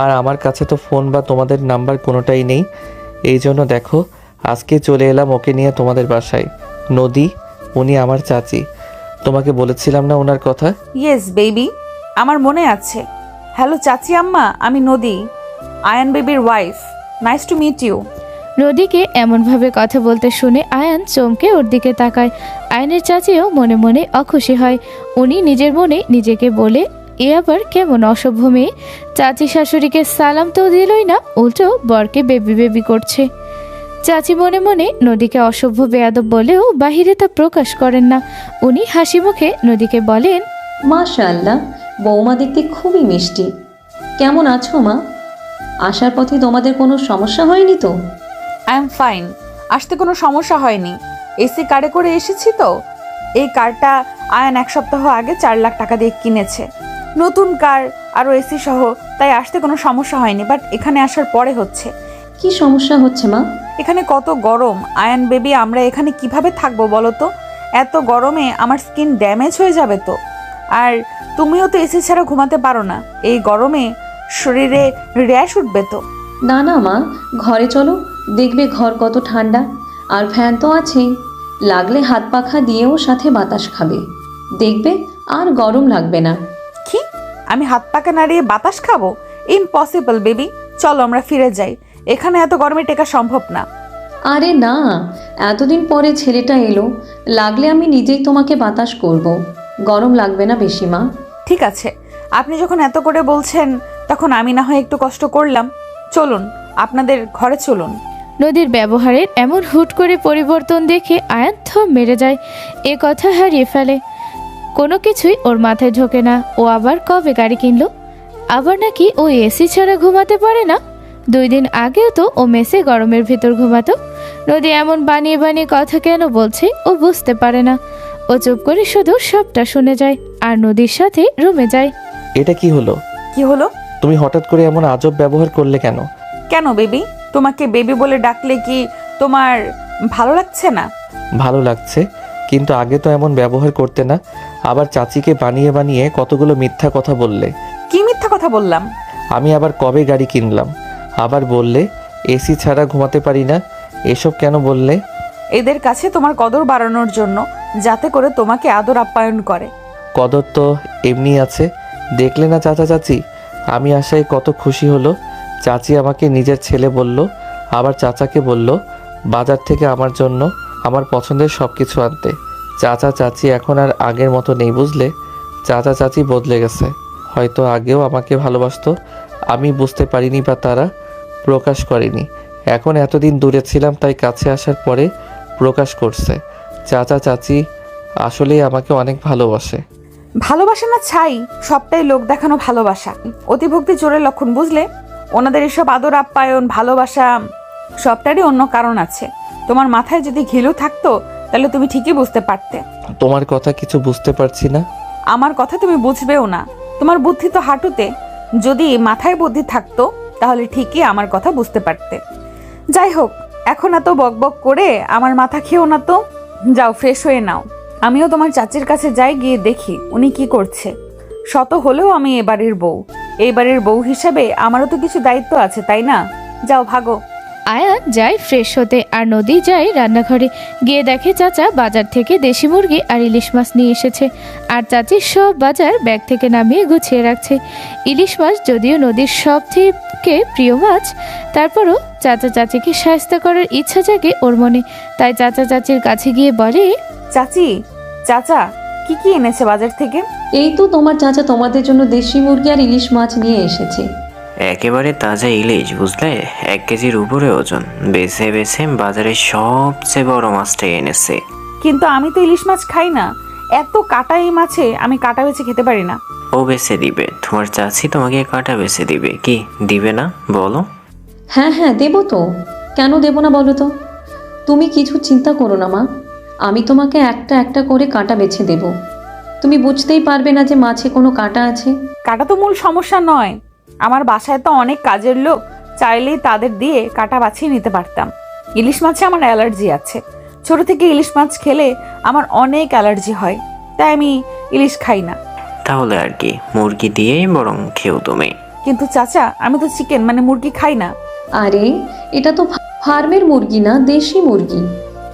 আর আমার কাছে তো ফোন বা তোমাদের নাম্বার কোনোটাই নেই। এই জন্য দেখো, আজকে চলে এলাম ওকে নিয়ে তোমাদের বাসায়। নদী, উনি আমার চাচি। তোমাকে বলেছিলাম না ওনার কথা? ইয়েস বেবি, আমার মনে আছে। হ্যালো চাচি আম্মা, আমি নদী, আয়ান বেবির wife. Nice to meet you. নদীকে এমনভাবে কথা বলতে শুনে আয়ান চমকে ওর দিকে তাকায়। আয়নের চাচিও মনে মনে অখুশি হয়। উনি নিজের মনে নিজেকে বলে, এ আবার কেমন অসভ্য মেয়ে, চাচি শাশুড়িকে সালাম তো দিলই না, উল্টো বরকে বেবি বেবি করছে। চাচি মনে মনে নদীকে অসভ্য বেয়াদব বলেও বাহিরে তা প্রকাশ করেন না। উনি হাসি মুখে নদীকে বলেন, মাশাআল্লাহ, বৌমা দেখতে খুবই মিষ্টি। কেমন আছো মা? আসার পথে তোমাদের কোনো সমস্যা হয়নি তো? আই এম ফাইন, আসতে কোনো সমস্যা হয়নি। এসি কারে করে এসেছি তো। এই কারটা আয়ান 1 সপ্তাহ আগে 4 লাখ টাকা দিয়ে কিনেছে, নতুন কার, আরও এসি সহ, তাই আসতে কোনো সমস্যা হয়নি। বাট এখানে আসার পরে হচ্ছে। কি সমস্যা হচ্ছে মা? এখানে কত গরম আয়ান বেবি, আমরা এখানে কিভাবে থাকবো বলো তো? এত গরমে আমার স্কিন ড্যামেজ হয়ে যাবে তো। আর তুমিও তো এসি ছাড়া ঘুমাতে পারো না, এই গরমে শরীরে র্যাশ উঠবে তো। না না মা, ঘরে চলো, দেখবে ঘর কত ঠান্ডা। আর ফ্যান তো আছেই, লাগলে হাত পাখা দিয়েও সাথে বাতাস খাবে, দেখবে আর গরম লাগবে না। কি, আমি হাত পাকা নাড়িয়ে বাতাস খাবো? ইম্পসিবল বেবি, চলো আমরা ফিরে যাই, এখানে এত গরমে টেকা সম্ভব না। আরে না, এতদিন পরে ছেলেটা এলো, লাগলে আমি নিজেই তোমাকে বাতাস করব, গরম লাগবে না বেশি মা। ঠিক আছে, আপনি যখন এত করে বলছেন তখন আমি না হয় একটু কষ্ট করলাম। চলুন, আপনাদের ঘরে চলুন। নদীর ব্যবহারের এমন হুট করে পরিবর্তন দেখে আয়ান থম মেরে যায়, এ কথা হারিয়ে ফেলে। কোনো কিছুই ওর মাথায় ঢোকে না। ও আবার কবে গাড়ি কিনলো? আবার নাকি ও এসি ছাড়া ঘুমাতে পারে না? 2 দিন আগেও তো ও মেসে গরমের ভেতর ঘুমাতো। নদী এমন বানিয়ে বানিয়ে কথা কেন বলছে ও বুঝতে পারে না। ও চুপ করে শুধু সবটা শুনে যায় আর নদীর সাথে রুমে যায়। এটা কি হলো? কি হলো? তুমি হঠাৎ করে এমন আজব ব্যবহার করলে কেন? কেন বেবি? তোমাকে বেবি বলে ডাকলে কি তোমার ভালো লাগছে না? ভালো লাগছে, কিন্তু আগে তো এমন ব্যবহার করতে না। আবার চাচিকে বানিয়ে বানিয়ে কতগুলো মিথ্যা কথা বললে। কি মিথ্যা কথা বললাম? আমি আবার কবে গাড়ি কিনলাম, আবার বললে এসি ছাড়া ঘুমাতে পারি না। এসব কেন বললে? এদের কাছে তোমার কদর বাড়ানোর জন্য, যাতে করে তোমাকে আদর আপ্যায়ন করে। কদর তো এমনি আছে, দেখলে না চাচা চাচি? আমি আশায় কত খুশি হলো। চাচি আমাকে নিজের ছেলে বলল, আবার চাচাকে বলল বাজার থেকে আমার জন্য আমার পছন্দের সব কিছু আনতে। চাচা চাচি এখন আর আগের মতো নেই, বুঝলে? চাচা চাচি বদলে গেছে। হয়তো আগেও আমাকে ভালোবাসতো, আমি বুঝতে পারিনি বা তারা প্রকাশ করেনি। এখন এতদিন দূরে ছিলাম, তাই কাছে আসার পরে প্রকাশ করছে। চাচা চাচি আসলেই আমাকে অনেক ভালোবাসে। ভালোবাসা না ছাই, সবটাই লোক দেখানো ভালোবাসা, অতিভক্তি চোরের লক্ষণ, বুঝলে? ওনাদের এসব আদর আপ্যায়ন ভালোবাসা সবটারই অন্য কারণ আছে। তোমার মাথায় যদি ঘিলু থাকতো তাহলে তুমি ঠিকই বুঝতে পারতে। তোমার কথা কিছু বুঝতে পারছি না। আমার কথা তুমি বুঝবেও না, তোমার বুদ্ধি তো হাঁটুতে। যদি মাথায় বুদ্ধি থাকতো তাহলে ঠিকই আমার কথা বুঝতে পারতে। যাই হোক, এখন এত বকবক করে আমার মাথা খেও না তো। যাও, ফ্রেশ হয়ে নাও। আমিও তোমার চাচির কাছে যাই, গিয়ে দেখি উনি কি করছে। শত হলেও আমি এবারের বউ, এইবারের বউ হিসাবে আমারও তো কিছু দায়িত্ব আছে, তাই না? যাও, ভাগো। আয়ান যায় ফ্রেশ হতে আর নদী যায় রান্নাঘরে। গিয়ে দেখে চাচা বাজার থেকে দেশি মুরগি আর ইলিশ মাছ নিয়ে এসেছে, আর চাচি সব বাজার ব্যাগ থেকে নামিয়ে গুছিয়ে রাখছে। ইলিশ মাছ যদিও নদীর সব থেকে প্রিয় মাছ, তারপরও চাচা চাচিকে সাহায্য করার ইচ্ছা জাগে ওর মনে। তাই চাচা চাচির কাছে গিয়ে বলে, চাচি, চাচা কি কি এনেছে বাজার থেকে? এই তো তোমার চাচা তোমাদের জন্য দেশি মুরগি আর ইলিশ মাছ নিয়ে এসেছে। একেবারে তাজা ইলিশ, বুঝলে? 1 কেজির উপরে ওজন। বেছে বেছে বাজারের সবচেয়ে বড় মাছটাই এনেছে। কিন্তু আমি তো ইলিশ মাছ খাই না, এত কাটা এই মাছে আমি কাটা বেছে খেতে পারি না। ও বেছে দিবে, তোমার চাচি তোমাকে কাটা বেছে দিবে। কি দিবে না বলো? হ্যাঁ হ্যাঁ, দেবো তো, কেন দেবো না বলো তো? তুমি কিছু চিন্তা করো না মা, আমি তোমাকে একটা একটা করে কাঁটা বেছে দেব। তুমি বুঝতেই পারবে না যে মাছে কোনো কাঁটা আছে। কাটা তো মূল সমস্যা নয়, আমার বাসায় তো অনেক কাজের লোক, চাইলেই তাদের দিয়ে কাটা বাছিয়ে নিতে পারতাম। ইলিশ মাছে আমার অ্যালার্জি আছে, ছোট থেকে ইলিশ মাছ খেলে আমার অনেক অ্যালার্জি হয়, তাই আমি ইলিশ খাই না। তাহলে আর কি, মুরগি দিয়েই বরং খেও তুমি। কিন্তু চাচা, আমি তো চিকেন মানে মুরগি খাই না। আরে এটা তো ফার্মের মুরগি না, দেশি মুরগি।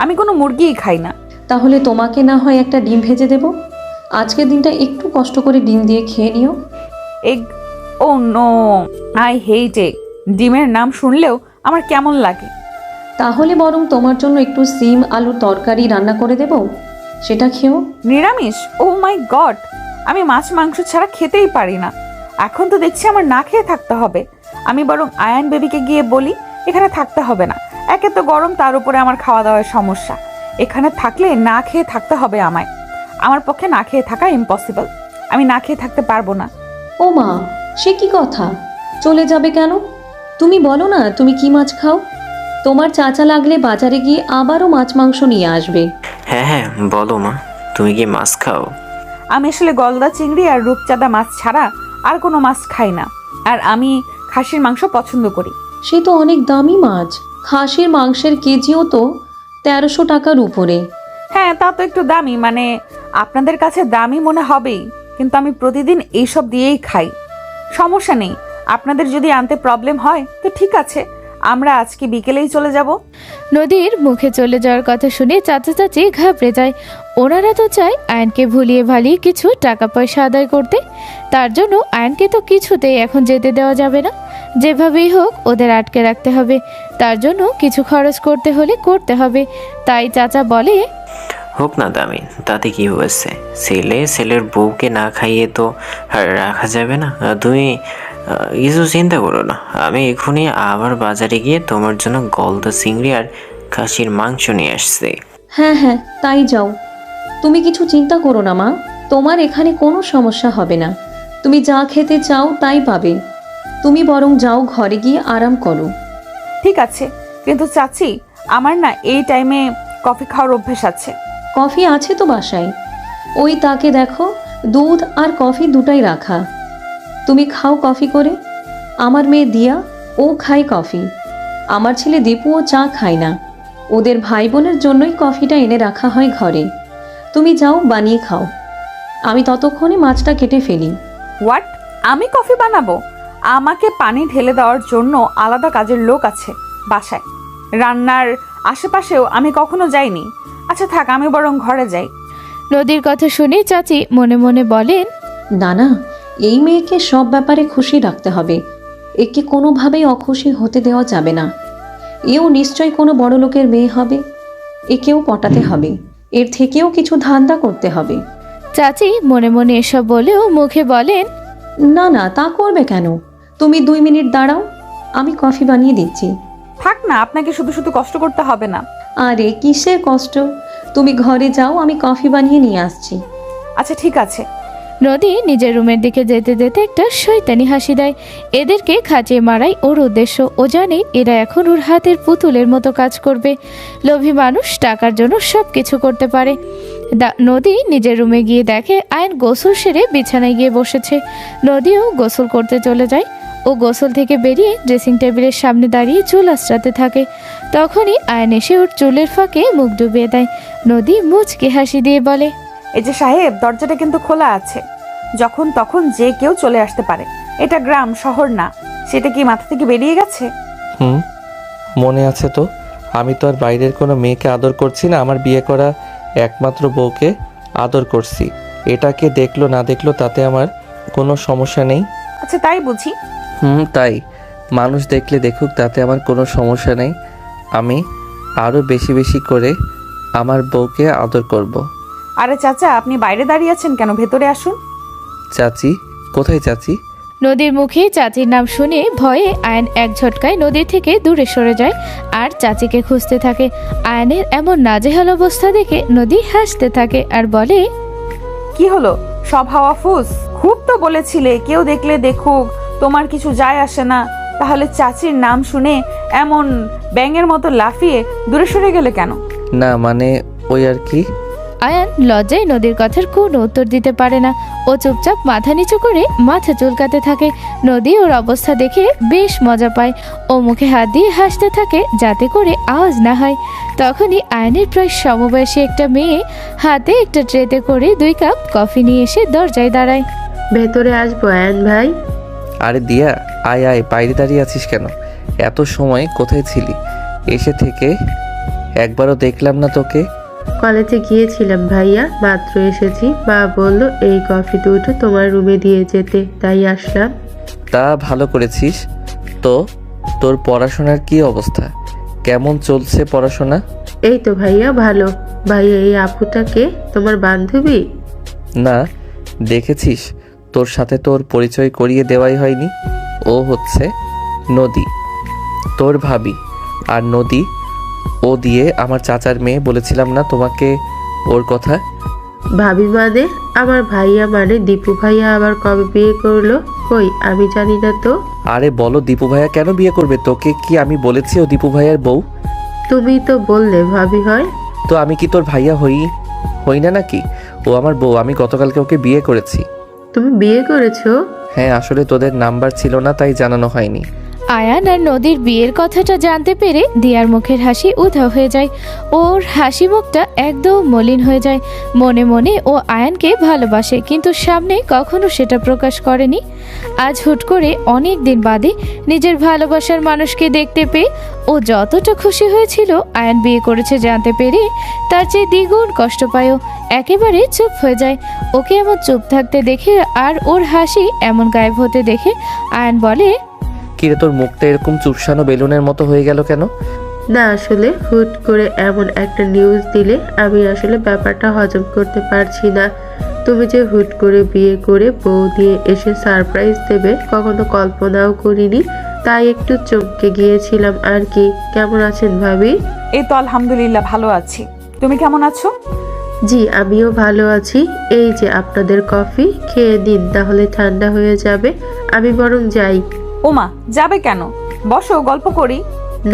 আমি কোনো মুরগিই খাই না। তাহলে তোমাকে না হয় একটা ডিম ভেজে দেব, আজকের দিনটা একটু কষ্ট করে ডিম দিয়ে খেয়ে নিও। Egg? Oh no, I hate egg. ডিমের নাম শুনলেও আমার কেমন লাগে। তাহলে বরং তোমার জন্য একটু সিম আলুর তরকারি রান্না করে দেব, সেটা খেও। নিরামিষ? ও মাই গড, আমি মাছ মাংস ছাড়া খেতেই পারি না। এখন তো দেখছি আমার না খেয়ে থাকতে হবে। আমি বরং আয়ান বেবিকে গিয়ে বলি এখানে থাকতে হবে না, একে তো গরম, তার উপরে আমার খাওয়া দাওয়ার সমস্যা। এখানে থাকলে না খেয়ে থাকতে হবে আমায়। আমার পক্ষে না খেয়ে থাকা ইম্পসিবল, আমি না খেয়ে থাকতে পারবো না। ও মা, সে কি কথা? চলে যাবে কেন? তুমি বলো না তুমি কি মাছ খাও, তোমার চাচা লাগলে বাজারে গিয়ে আবারও মাছ মাংস নিয়ে আসবে। হ্যাঁ হ্যাঁ, বলো মা, তুমি কি মাছ খাও? আমি আসলে গলদা চিংড়ি আর রূপচাঁদা মাছ ছাড়া আর কোনো মাছ খাই না, আর আমি খাসির মাংস পছন্দ করি। সে তো অনেক দামি মাছ, খাসির মাংসের কেজিও তো 1300 টাকার উপরে। হ্যাঁ, তা তো একটু দামি, মানে আপনাদের কাছে দামি মনে হবেই, কিন্তু আমি প্রতিদিন এইসব দিয়েই খাই। সমস্যা নেই, আপনাদের যদি আনতে প্রবলেম হয় তো ঠিক আছে, আমরা আজকে বিকেলেই চলে যাব। নদীর মুখে চলে যাওয়ার কথা শুনে চাচা চাচি ঘাবড়ে যায়। ওনারা তো চায় আয়নকে ভুলিয়ে ভালিয়ে কিছু টাকা পয়সা আদায় করতে। তার জন্য আয়নকে তো কিছুতেই এখন যেতে দেওয়া যাবে না। যেভাবেই হোক ওদের আটকে রাখতে হবে। তার জন্য কিছু খরচ করতে হলে করতে হবে। তাই চাচা বলে, হোক না দামি, তাতে কি হয়েছে? ছেলের বউকে না খাইয়ে তো আর রাখা যাবে না। তুমি কিছু চিন্তা করো না, আমি এখনই আবার বাজারে গিয়ে তোমার জন্য গলদা চিংড়ি আর খাসির মাংস নিয়ে আসছি। হ্যাঁ হ্যাঁ, তাই যাও। তুমি কিছু চিন্তা করো না মা, তোমার এখানে কোনো সমস্যা হবে না। তুমি যা খেতে চাও তাই পাবে। তুমি বরং যাও, ঘরে গিয়ে আরাম করো। ঠিক আছে, কিন্তু চাচি আমার না এই টাইমে কফি খাওয়ার অভ্যেস আছে। কফি আছে তো বাসায়, ওই তাকে দেখো, দুধ আর কফি দুটাই রাখা। তুমি খাও কফি করে। আমার মেয়ে দিয়া, ও খায় কফি। আমার ছেলে দীপুও চা খায় না। ওদের ভাই বোনের জন্যই কফিটা এনে রাখা হয় ঘরে। তুমি যাও, বানিয়ে খাও। আমি ততক্ষণে মাছটা কেটে ফেলি। হোয়াট? আমি কফি বানাবো? আমাকে পানি ঢেলে দেওয়ার জন্য আলাদা কাজের লোক আছে বাসায়। রান্নার আশেপাশেও আমি কখনো যাইনি। আচ্ছা থাক, আমি বরং ঘরে যাই। নদীর কথা শুনে চাচি মনে মনে বলেন, না না, এই মেয়েকে সব ব্যাপারে খুশি রাখতে হবে। একে কোনোভাবেই অখুশি হতে দেওয়া যাবে না। এও নিশ্চয় কোনো বড় লোকের মেয়ে হবে। একেও পটাতে হবে, এর থেকেও কিছু ধান্দা করতে হবে। চাচি মনে মনে এসব বলেও মুখে বলেন, না না, তা করবে কেন? তুমি 2 মিনিট দাঁড়াও, আমি কফি বানিয়ে দিচ্ছি। থাক না, আপনাকে শুধু শুধু কষ্ট করতে হবে না। আরে কিসের কষ্ট? তুমি ঘরে যাও, আমি কফি বানিয়ে নিয়ে আসছি। আচ্ছা ঠিক আছে। নদী নিজের রুমের দিকে যেতে যেতে একটা শয়তানি হাসি দেয়। এদেরকে খাঁচিয়ে মারাই ওর উদ্দেশ্য। ও জানে এরা এখন ওর হাতের পুতুলের মতো কাজ করবে। লোভী মানুষ টাকার জন্য সব কিছু করতে পারে। নদী নিজের রুমে গিয়ে দেখে আয়ন গোসল সেরে বিছানায় গিয়ে বসেছে। নদীও গোসল করতে চলে যায়। ও গোসল থেকে বেরিয়ে ড্রেসিং টেবিলের সামনে দাঁড়িয়ে চুল আঁচড়াতে থাকে। তখনই আয়ন এসে ওর চুলের ফাঁকে মুখ ডুবিয়ে দেয়। নদী মুচকে হাসি দিয়ে বলে, এই যে সাহেব, দরজাটা কিন্তু খোলা আছে। যখন তখন যে কেউ চলে আসতে পারে। এটা গ্রাম, শহর না। সেটা কি মাথা থেকে বেরিয়ে গেছে? মনে আছে তো, আমি তো আর বাইরের কোনো মেয়েকে আদর করছি না, আমার বিয়ে করা একমাত্র বউকে আদর করছি। এটাকে দেখলো না দেখলো তাতে আমার কোনো সমস্যা নেই। আচ্ছা তাই বুঝি? তাই। মানুষ দেখলে দেখুক, তাতে আমার কোনো সমস্যা নেই। আমি আরও বেশি বেশি করে আমার বউকে আদর করব। আরে চাচা, আপনি বাইরে দাঁড়িয়ে আছেন কেন? ভেতরে আসুন। চাচি? কোথায় চাচি? নদীর মুখে চাচির নাম শুনে ভয়ে আয়ন এক ঝটকায় নদীর থেকে দূরে সরে যায় আর চাচিকে খুঁজতে থাকে। আয়নের এমন নাজেহাল অবস্থা দেখে নদী হাসতে থাকে আর বলে, কি হলো? সব হাওয়া ফুস? খুব তো বলেছিলে কেউ দেখলে দেখুক, তোমার কিছু যায় আসে না। তাহলে চাচির নাম শুনে এমন ব্যাঙের মতো লাফিয়ে দূরে সরে গেলে কেন? না মানে ওই আর কি। আয়ান লজ্জায় নদীর কথার কোনো উত্তর দিতে পারে না। ও চুপচাপ মাথা নিচু করে মাথা চুলকাতে থাকে। নদী ওর অবস্থা দেখে বেশ মজা পায়। ও মুখে হাত দিয়ে হাসতে থাকে যাতে করে আওয়াজ না হয়। তখনই আয়নের প্রায় সমবয়সী একটা মেয়ে হাতে একটা ট্রেতে করে 2 কাপ কফি নিয়ে এসে দরজায় দাঁড়ায়। ভেতরে আসবো আয়ন ভাই? আরে দিয়া, আয় আয়, বাইরে দাঁড়িয়ে আছিস কেন? এত সময় কোথায় ছিলি? এসে থেকে একবারও দেখলাম না তোকে। কলেজে গিয়েছিলাম ভাইয়া, মাত্র এসেছি। মা বললো এই কফি দুটো তোমার রুমে দিয়ে যেতে, তাই আসলাম। তা ভালো করেছিস। তো তোর পড়াশোনার কি অবস্থা? কেমন চলছে পড়াশোনা? এই তো ভাইয়া ভালো। ভাইয়া এই আপুটাকে তোমার বান্ধবী? না, দেখেছিস, তোর সাথে তোর পরিচয় করিয়ে দেওয়াই হয়নি। ও হচ্ছে নদী, তোর ভাবি। আর নদী ও দিয়ে আমার চাচার মেয়ে। বলেছিলাম না তোমাকে ওর কথা? ভাবি মানে? আমার ভাইয়া মানে দীপু ভাইয়া আবার কবে বিয়ে করলো? কই, আমি জানি না তো। আরে বলো, দীপু ভাইয়া কেন বিয়ে করবে? তোকে কি আমি বলেছি ও দীপু ভাইয়ার বউ? তুমি তো বললে ভাবি হয়। তো আমি কি তোর ভাইয়া হই না নাকি? ও আমার বউ। আমি গতকালকে ওকে বিয়ে করেছি। তুমি বিয়ে করেছো? হ্যাঁ, আসলে তোদের নাম্বার ছিল না তাই জানানো হয়নি। আয়ান আর নদীর বিয়ের কথাটা জানতে পেরে দিয়ার মুখের হাসি উধাও হয়ে যায়। ওর হাসি মুখটা একদম মলিন হয়ে যায়। মনে মনে ও আয়ানকে ভালোবাসে, কিন্তু সামনে কখনো সেটা প্রকাশ করেনি। আজ হুট করে অনেক দিন বাদে নিজের ভালোবাসার মানুষকে দেখতে পেয়ে ও যতটা খুশি হয়েছিল আয়ান বিয়ে করেছে জানতে পেরে, তার চেয়ে দ্বিগুণ কষ্ট পায়। ও একেবারে চুপ হয়ে যায়। ওকে এমন চুপ থাকতে দেখে আর ওর হাসি এমন গায়েব হতে দেখে আয়ান বলে, কিরে তোর মুখটা এরকম চুপসানো বেলুনের মতো হয়ে গেল কেন? না আসলে হুট করে এমন একটা নিউজ দিলে আমি আসলে ব্যাপারটা হজম করতে পারছি না। তুমি যে হুট করে বিয়ে করে বউ দিয়ে এসে সারপ্রাইজ দেবে কখনো কল্পনাও করিনি, তাই একটু চমকে গিয়েছিলাম আর কি। কেমন আছেন ভাবি? এই তো আলহামদুলিল্লাহ ভালো আছি। তুমি কেমন আছো? জি আমিও ভালো আছি। এই যে আপনাদের কফি, খেয়ে নিন, তাহলে ঠান্ডা হয়ে যাবে। আমি বরং যাই। ওমা, যাবে কেন? বসো, গল্প করি।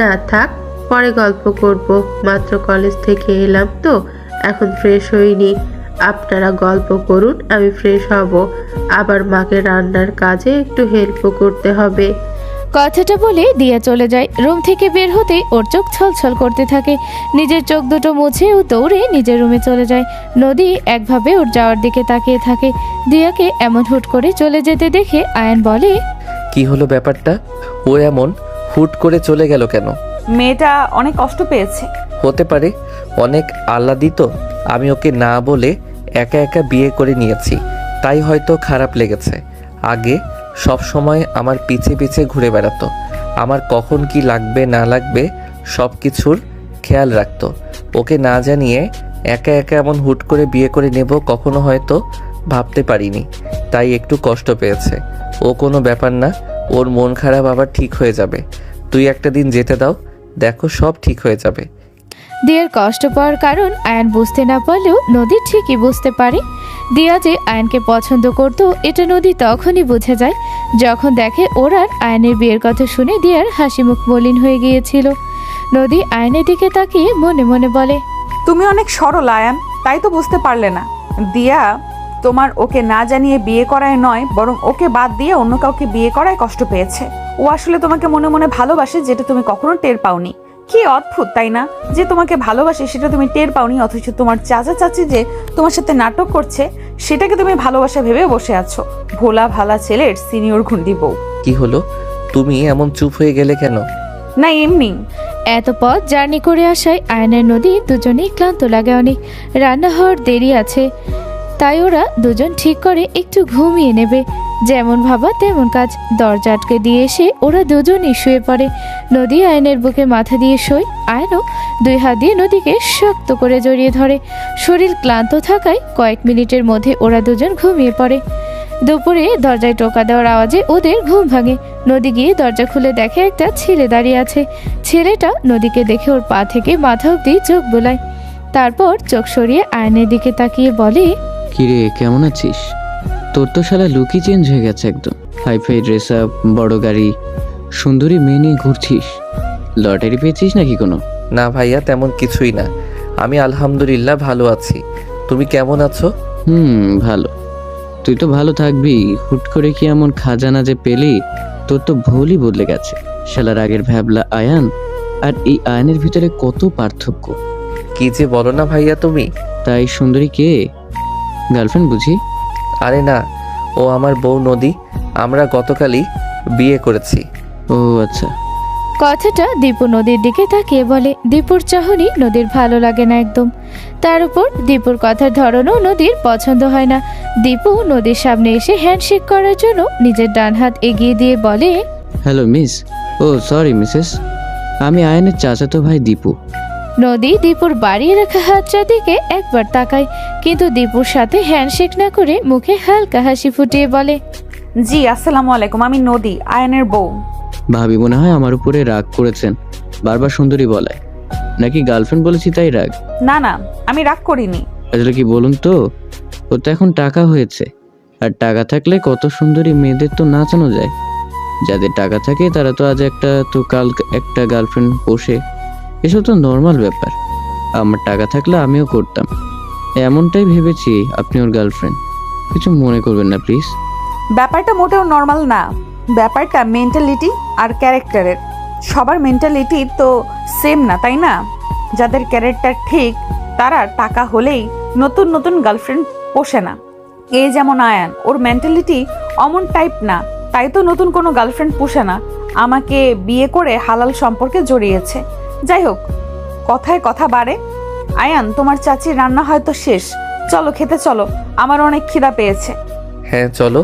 না থাক, পরে গল্প করব। মাত্র কলেজ থেকে এলাম তো, এখন ফ্রেশ হইনি। আপনারা গল্প করুন, আমি ফ্রেশ হব। আবার মাকে রান্নার কাজে একটু হেল্পও করতে হবে। কথাটা বলে দিয়া চলে যায়। রুম থেকে বের হতেই ওর চোখ ছলছল করতে থাকে। নিজের চোখ দুটো মুছে ও দৌড়ে নিজের রুমে চলে যায়। নদী একভাবে ওর যাওয়ার দিকে তাকিয়ে থাকে। দিয়াকে এমন হুট করে চলে যেতে দেখে আয়ান বলে, কি হলো ব্যাপারটা? ও এমন হুট করে চলে গেল কেন? মেয়েটা অনেক কষ্ট পেয়েছে। হতে পারে, অনেক আহ্লাদিত। আমি ওকে না বলে একা একা বিয়ে করে নিয়েছি, তাই হয়তো খারাপ লেগেছে। আগে সব সময় আমার পিছে পিছে ঘুরে বেড়াতো, আমার কখন কি লাগবে না লাগবে সব কিছুর খেয়াল রাখতো। ওকে না জানিয়ে একা একা এমন হুট করে বিয়ে করে নেব কখনো হয়তো ভাবতে পারিনি, তাই একটু কষ্ট পেয়েছে। ও কোনো ব্যাপার না, ওর মন খারাপ আবার ঠিক হয়ে যাবে। তুই একটা দিন যেতে দাও, দেখো সব ঠিক হয়ে যাবে। দিয়ার কষ্ট পাওয়ার কারণ আয়ান বুঝতে না পারলেও নদী ঠিকই বুঝতে পারে। দিয়া যে আয়ানকে পছন্দ করত এটা নদী তখনই বুঝে যায় যখন দেখে ওর আর আয়ানের বিয়ের কথা শুনে দিয়ার হাসি মুখ মলিন হয়ে গিয়েছিল। নদী আয়ানের দিকে তাকিয়ে মনে মনে বলে, তুমি অনেক সরল আয়ান, তাই তো বুঝতে পারলে না। দিয়া তোমার ওকে না জানিয়ে বিয়ে করায় নয়, বরং ওকে বাদ দিয়ে অন্য কাউকে বিয়ে করায় কষ্ট পেয়েছে। ও আসলে তোমাকে মনে মনে ভালোবাসে, যেটা তুমি কখনো টের পাওনি। কি অদ্ভুত তাই না, যে তোমাকে ভালোবাসে সেটা তুমি টের পাওনি, অথচ তোমার চাচা চাচি যে তোমার সাথে নাটক করছে সেটাকে তুমি ভালোবাসা ভেবে বসে আছো। ভোলা ভালা ছেলের সিনিয়র ঘুন্ডি বউ। কি হলো, তুমি এমন চুপ হয়ে গেলে কেন? না এমনি। এত পথ জার্নি করে আসায় আয়নার নদী দুজনেই ক্লান্ত লাগে অনেক। রান্না হওয়ার দেরি আছে, তাই ওরা দুজন ঠিক করে একটু ঘুমিয়ে নেবে। যেমন ভাবা তেমন কাজ। দরজা আটকে দিয়ে এসে ওরা দুজনই শুয়ে পড়ে। নদী আয়নের বুকে মাথা দিয়ে শোয়। আয়নও দুই হাত দিয়ে নদীকে শক্ত করে জড়িয়ে ধরে। শরীর ক্লান্ত থাকায় কয়েক মিনিটের মধ্যে ওরা দুজন ঘুমিয়ে পড়ে। দুপুরে দরজায় টোকা দেওয়ার আওয়াজে ওদের ঘুম ভাঙে। নদী গিয়ে দরজা খুলে দেখে একটা ছেলে দাঁড়িয়ে আছে। ছেলেটা নদীকে দেখে ওর পা থেকে মাথা অব্দি চোখ বোলায়, তারপর চোখ সরিয়ে আয়নের দিকে তাকিয়ে বলে, কিরে কেমন আছিস? তোর তো শালা লুকই চেঞ্জ হয়ে গেছে একদম। হাই ফাই ড্রেস আপ, বড় গাড়ি, সুন্দরী মেয়ে নিয়ে ঘুরছিস। লটারি পেয়েছিস নাকি কোনো? না ভাইয়া, তেমন কিছুই না। আমি আলহামদুলিল্লাহ ভালো আছি। তুমি কেমন আছো? ভালো। তুই তো ভালো থাকবি, হুট করে কি এমন খাজানা যে পেলি? তোর তো ভুলই বদলে গেছে। শালার আগের ভ্যাবলা আয়ান আর এই আয়ানের ভিতরে কত পার্থক্য। কি যে বলো না ভাইয়া তুমি। তাই সুন্দরী কে? গার্লফ্রেন্ড বুঝি? আরে না, ও আমার বউ নদী। আমরা গতকালই বিয়ে করেছি। ও আচ্ছা। কথাটা দীপু নদীর দিকে তাকিয়ে বলে। দীপুর চাহনি নদীর ভালো লাগে না একদম। তার উপর দীপুর কথার ধরনও নদীর পছন্দ হয় না। দীপু নদীর সামনে এসে হ্যান্ডশেক করার জন্য নিজের ডান হাত এগিয়ে দিয়ে বলে, হ্যালো মিস। ও সরি মিসেস, আমি আয়ানের চাচাতো ভাই দীপু। নদী দীপুর বাড়িয়ে রাখা হাতটার দিকে একবার তাকায়, কিন্তু দীপুর সাথে হ্যান্ডশেক না করে মুখে হালকা হাসি ফুটিয়ে বলে, জি আসসালামু আলাইকুম, আমি নদী, আয়ানের বউ। ভাবি মনে হয় আমার উপরে রাগ করেছেন, বারবার সুন্দরী বলায়। নাকি গার্লফ্রেন্ড বলেছি তাই রাগ? না না, আমি রাগ করিনি। আসলে কি বলুন তো, ও তো এখন টাকা হয়েছে, আর টাকা থাকলে কত সুন্দরী মেয়েদের তো নাচানো যায়। যাদের টাকা থাকে তারা তো আজ একটা তো কাল একটা গার্লফ্রেন্ড পোষে, এসব তো নর্মাল ব্যাপার। আমার টাকা থাকলে আমিও করতাম। এমনটাই ভেবেছি আপনি ওর গার্লফ্রেন্ড। কিছু মনে করবেন না প্লিজ। ব্যাপারটা মোটেও নর্মাল না। ব্যাপারটা মেন্টালিটি আর ক্যারেক্টারের। সবার মেন্টালিটি তো সেম না, তাই না? যাদের ক্যারেক্টার ঠিক তারা টাকা হলেই নতুন নতুন গার্লফ্রেন্ড পোষে না। এ যেমন আয়ান, ওর মেন্টালিটি অমন টাইপ না, তাই তো নতুন কোনো গার্লফ্রেন্ড পোষে না। আমাকে বিয়ে করে হালাল সম্পর্কে জড়িয়েছে। যাই হোক, কথায় কথা বাড়ে। আয়ান, তোমার চাচির রান্না হয়তো শেষ, চলো খেতে চলো, আমার অনেক খিদা পেয়েছে। হ্যাঁ চলো,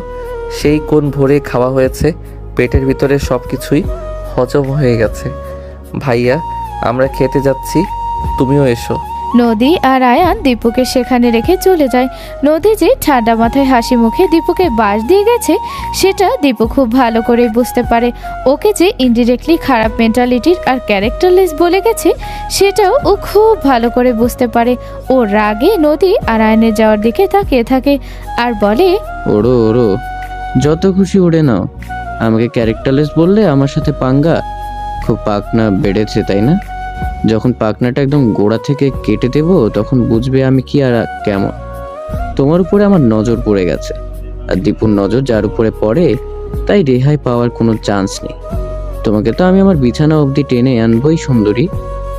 সেই কোন ভোরে খাওয়া হয়েছে, পেটের ভিতরে সব কিছুই হজম হয়ে গেছে। ভাইয়া, আমরা খেতে যাচ্ছি, তুমিও এসো। নদী আর আয়ান দীপুকে সেখানে রেখে চলে যায়। নদী যে ঠান্ডা মাথায় হাসি মুখে দীপুকে বাস দিয়ে গেছে সেটা দীপু খুব ভালো করে বুঝতে পারে। ওকে যে ইনডিরেক্টলি খারাপ মেন্টালিটির আর ক্যারেক্টারলেস বলে গেছে সেটাও ও খুব ভালো করে বুঝতে পারে। ও রাগে নদী আর আয়নের যাওয়ার দিকে তাকিয়ে থাকে আর বলে, ওড়ো ওড়ো, যত খুশি ওড়ে নাও। আমাকে ক্যারেক্টারলেস বললে আমার সাথে পাঙ্গা? খুব পাকনা বেড়েছে তাই না? যখন পাকনাটা একদম গোড়া থেকে কেটে দেব তখন বুঝবে আমি কি আর কেমন। তোমার উপরে আমার নজর পড়ে গেছে, আর দীপুর নজর যার উপরে পড়ে তাই রেহাই পাওয়ার কোনো চান্স নেই। তোমাকে তো আমি আমার বিছানা অবধি টেনে আনবই সুন্দরী,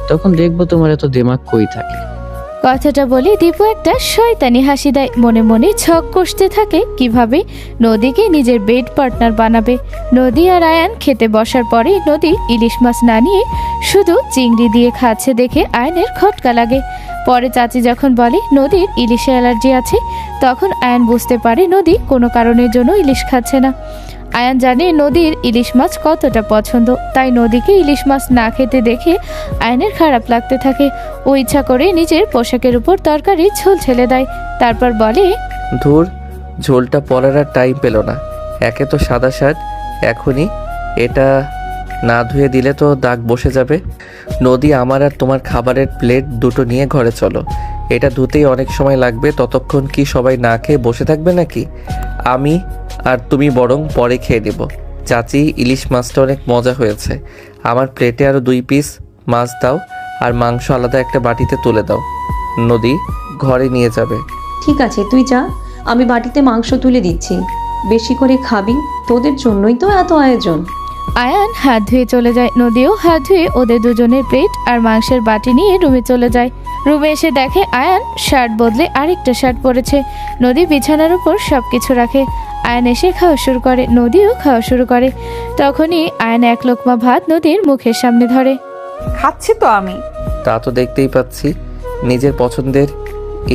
তখন দেখবো তোমার এত দেমাগ কই থাকে। কথাটা বলে দীপু একটা শয়তানি হাসি দেয়। মনে মনে ছক কষতে থাকে কিভাবে নদীকে নিজের বেড পার্টনার বানাবে। নদী আর আয়ান খেতে বসার পরে নদী ইলিশ মাছ না নিয়ে শুধু চিংড়ি দিয়ে খাচ্ছে দেখে আয়নের খটকা লাগে। পরে চাচি যখন বলে নদীর ইলিশে অ্যালার্জি আছে, তখন আয়ান বুঝতে পারে নদী কোনো কারণের জন্য ইলিশ খাচ্ছে না। আয়ান জানে নদীর ইলিশ মাছ কতটা পছন্দ, তাই নদীকে ইলিশ মাছ না খেতে দেখে আয়নের খারাপ লাগতে থাকে। ও ইচ্ছা করে নিজের পোশাকের উপর তরকারি ঝোল ছেলে দেয়, তারপর বলে, ধুর, ঝোলটা পড়ার আর টাইম পেল না। একে তো সাদা শার্ট, এখনই এটা না ধুয়ে দিলে তো দাগ বসে যাবে। নদী, আমার আর তোমার খাবারের প্লেট দুটো নিয়ে ঘরে চলো। এটা ধুতেই অনেক সময় লাগবে, ততক্ষণ কি সবাই না খেয়ে বসে থাকবে নাকি? আমি আর তুমি বরং পরে খেয়ে নেব। চাচি, ইলিশ মাছটা অনেক মজা হয়েছে। আমার প্লেটে আরও 2 পিস মাছ দাও, আর মাংস আলাদা একটা বাটিতে তুলে দাও। নদী ঘরে নিয়ে যাবে। ঠিক আছে, তুই যা, আমি বাটিতে মাংস তুলে দিচ্ছি। বেশি করে খাবি, তোদের জন্যই তো এত আয়োজন। আয়ান হাত ধুয়ে চলে যায়। নদীও হাত ধুয়ে ওদের দুজনের প্লেট আর মাংসের বাটি নিয়ে রুমে চলে যায়। রুমে এসে দেখে আয়ান শার্ট বদলে আরেকটা শার্ট পরেছে। নদী বিছানার উপর সব কিছু রাখে। আয়ান এসে খাওয়া শুরু করে, নদীও খাওয়া শুরু করে। তখনই আয়ান এক লোকমা ভাত নদীর মুখের সামনে ধরে। খাচ্ছি তো আমি। তা তো দেখতেই পাচ্ছি, নিজের পছন্দের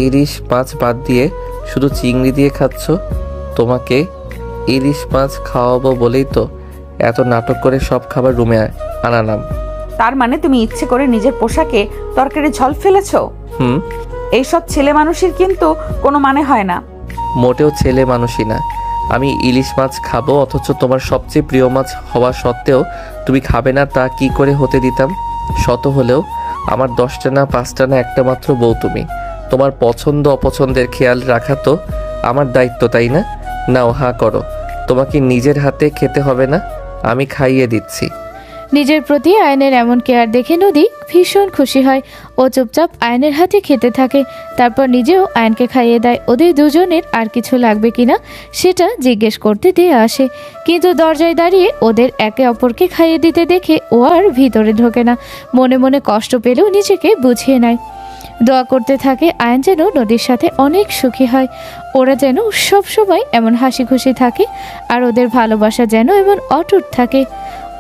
ইলিশ মাছ বাদ দিয়ে শুধু চিংড়ি দিয়ে খাচ্ছ। তোমাকে ইলিশ মাছ খাওয়াবো বলেই তো এত নাটক করে সব খাবার রুমে আনালাম। তার মানে তুমি ইচ্ছে করে নিজের পোশাকে তরকারি ঝোল ফেলেছো? এইসব ছেলে মানুষের কিন্তু কোনো মানে হয় না। মোটেও ছেলে মানুষই না। আমি ইলিশ মাছ খাবো, অথচ তোমার সবচেয়ে প্রিয় মাছ হওয়া সত্ত্বেও তুমি খাবে না, তা কি করে হতে দিতাম? শত হলেও আমার 10টা না 5টা না একটা মাত্র বউ তুমি। তোমার পছন্দ অপছন্দের খেয়াল রাখা তো আমার দায়িত্ব, তাই না? নাও, হাঁ করো। তোমাকে নিজের হাতে খেতে হবে না, আমি খাইয়ে দিচ্ছি। নিজের প্রতি আয়নের এমন কেয়ার দেখে নদী ভীষণ খুশি হয়। ও চুপচাপ আয়নের হাতে খেতে থাকে, তারপর নিজেও আয়নকে খাইয়ে দেয়। ওদের দুজনের আর কিছু লাগবে কিনা সেটা জিজ্ঞেস করতে দিয়ে আসে, কিন্তু দরজায় দাঁড়িয়ে ওদের একে অপরকে খাইয়ে দিতে দেখে ও আর ভিতরে ঢোকে না। মনে মনে কষ্ট পেলেও নিজেকে বুঝিয়ে নেয়। দোয়া করতে থাকে আয়ন যেন নদীর সাথে অনেক সুখী হয়, ওরা যেন সব সময় এমন হাসি খুশি থাকে, আর ওদের ভালোবাসা যেন এমন অটুট থাকে।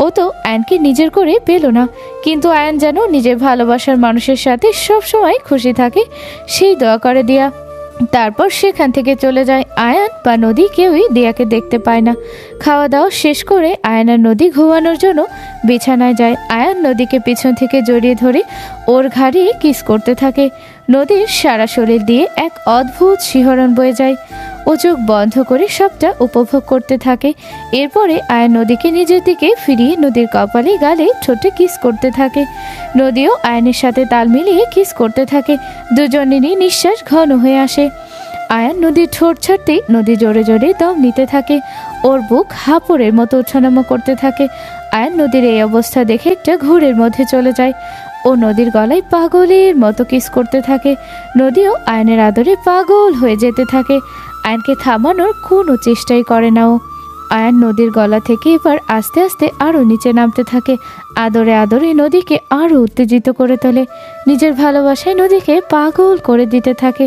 ও তো আয়নকে নিজের করে পেল না, কিন্তু আয়ন যেন নিজের ভালোবাসার মানুষের সাথে সব সময় খুশি থাকে সেই দোয়া করে দিয়া। তারপর সেখান থেকে চলে যায়। আয়ান বা নদী কেউই দিয়াকে দেখতে পায় না। খাওয়া দাওয়া শেষ করে আয়ান আর নদী ঘুমানোর জন্য বিছানায় যায়। আয়ান নদীকে পিছন থেকে জড়িয়ে ধরে ওর ঘাড়ে কিস করতে থাকে। নদীর সারা শরীর দিয়ে এক অদ্ভুত শিহরণ বয়ে যায়। ও চোখ বন্ধ করে সবটা উপভোগ করতে থাকে। এরপরে আয়ান নদীকে নিজের দিকে ফিরিয়ে নদীর কপালে গালে ঠোঁটে কিস করতে থাকে। নদীও আয়ানের সাথে তাল মিলিয়ে কিস করতে থাকে। দুজনেরই নিঃশ্বাস ঘন হয়ে আসে। আয়ান নদীর ঠোঁট ছাড়তেই নদী জোরে জোরে দম নিতে থাকে। ওর বুক হাঁপুড়ের মতো ওঠানামা করতে থাকে। আয়ান নদীর এই অবস্থা দেখে একটা ঘোরের মধ্যে চলে যায়। ও নদীর গলায় পাগলের মতো কিস করতে থাকে। নদীও আয়নের আদরে পাগল হয়ে যেতে থাকে। আয়নকে থামানোর কোনো চেষ্টাই করে না ও। আয়ান নদীর গলা থেকে এবার আস্তে আস্তে আরও নিচে নামতে থাকে। আদরে আদরে নদীকে আরও উত্তেজিত করে তোলে। নিজের ভালোবাসায় নদীকে পাগল করে দিতে থাকে।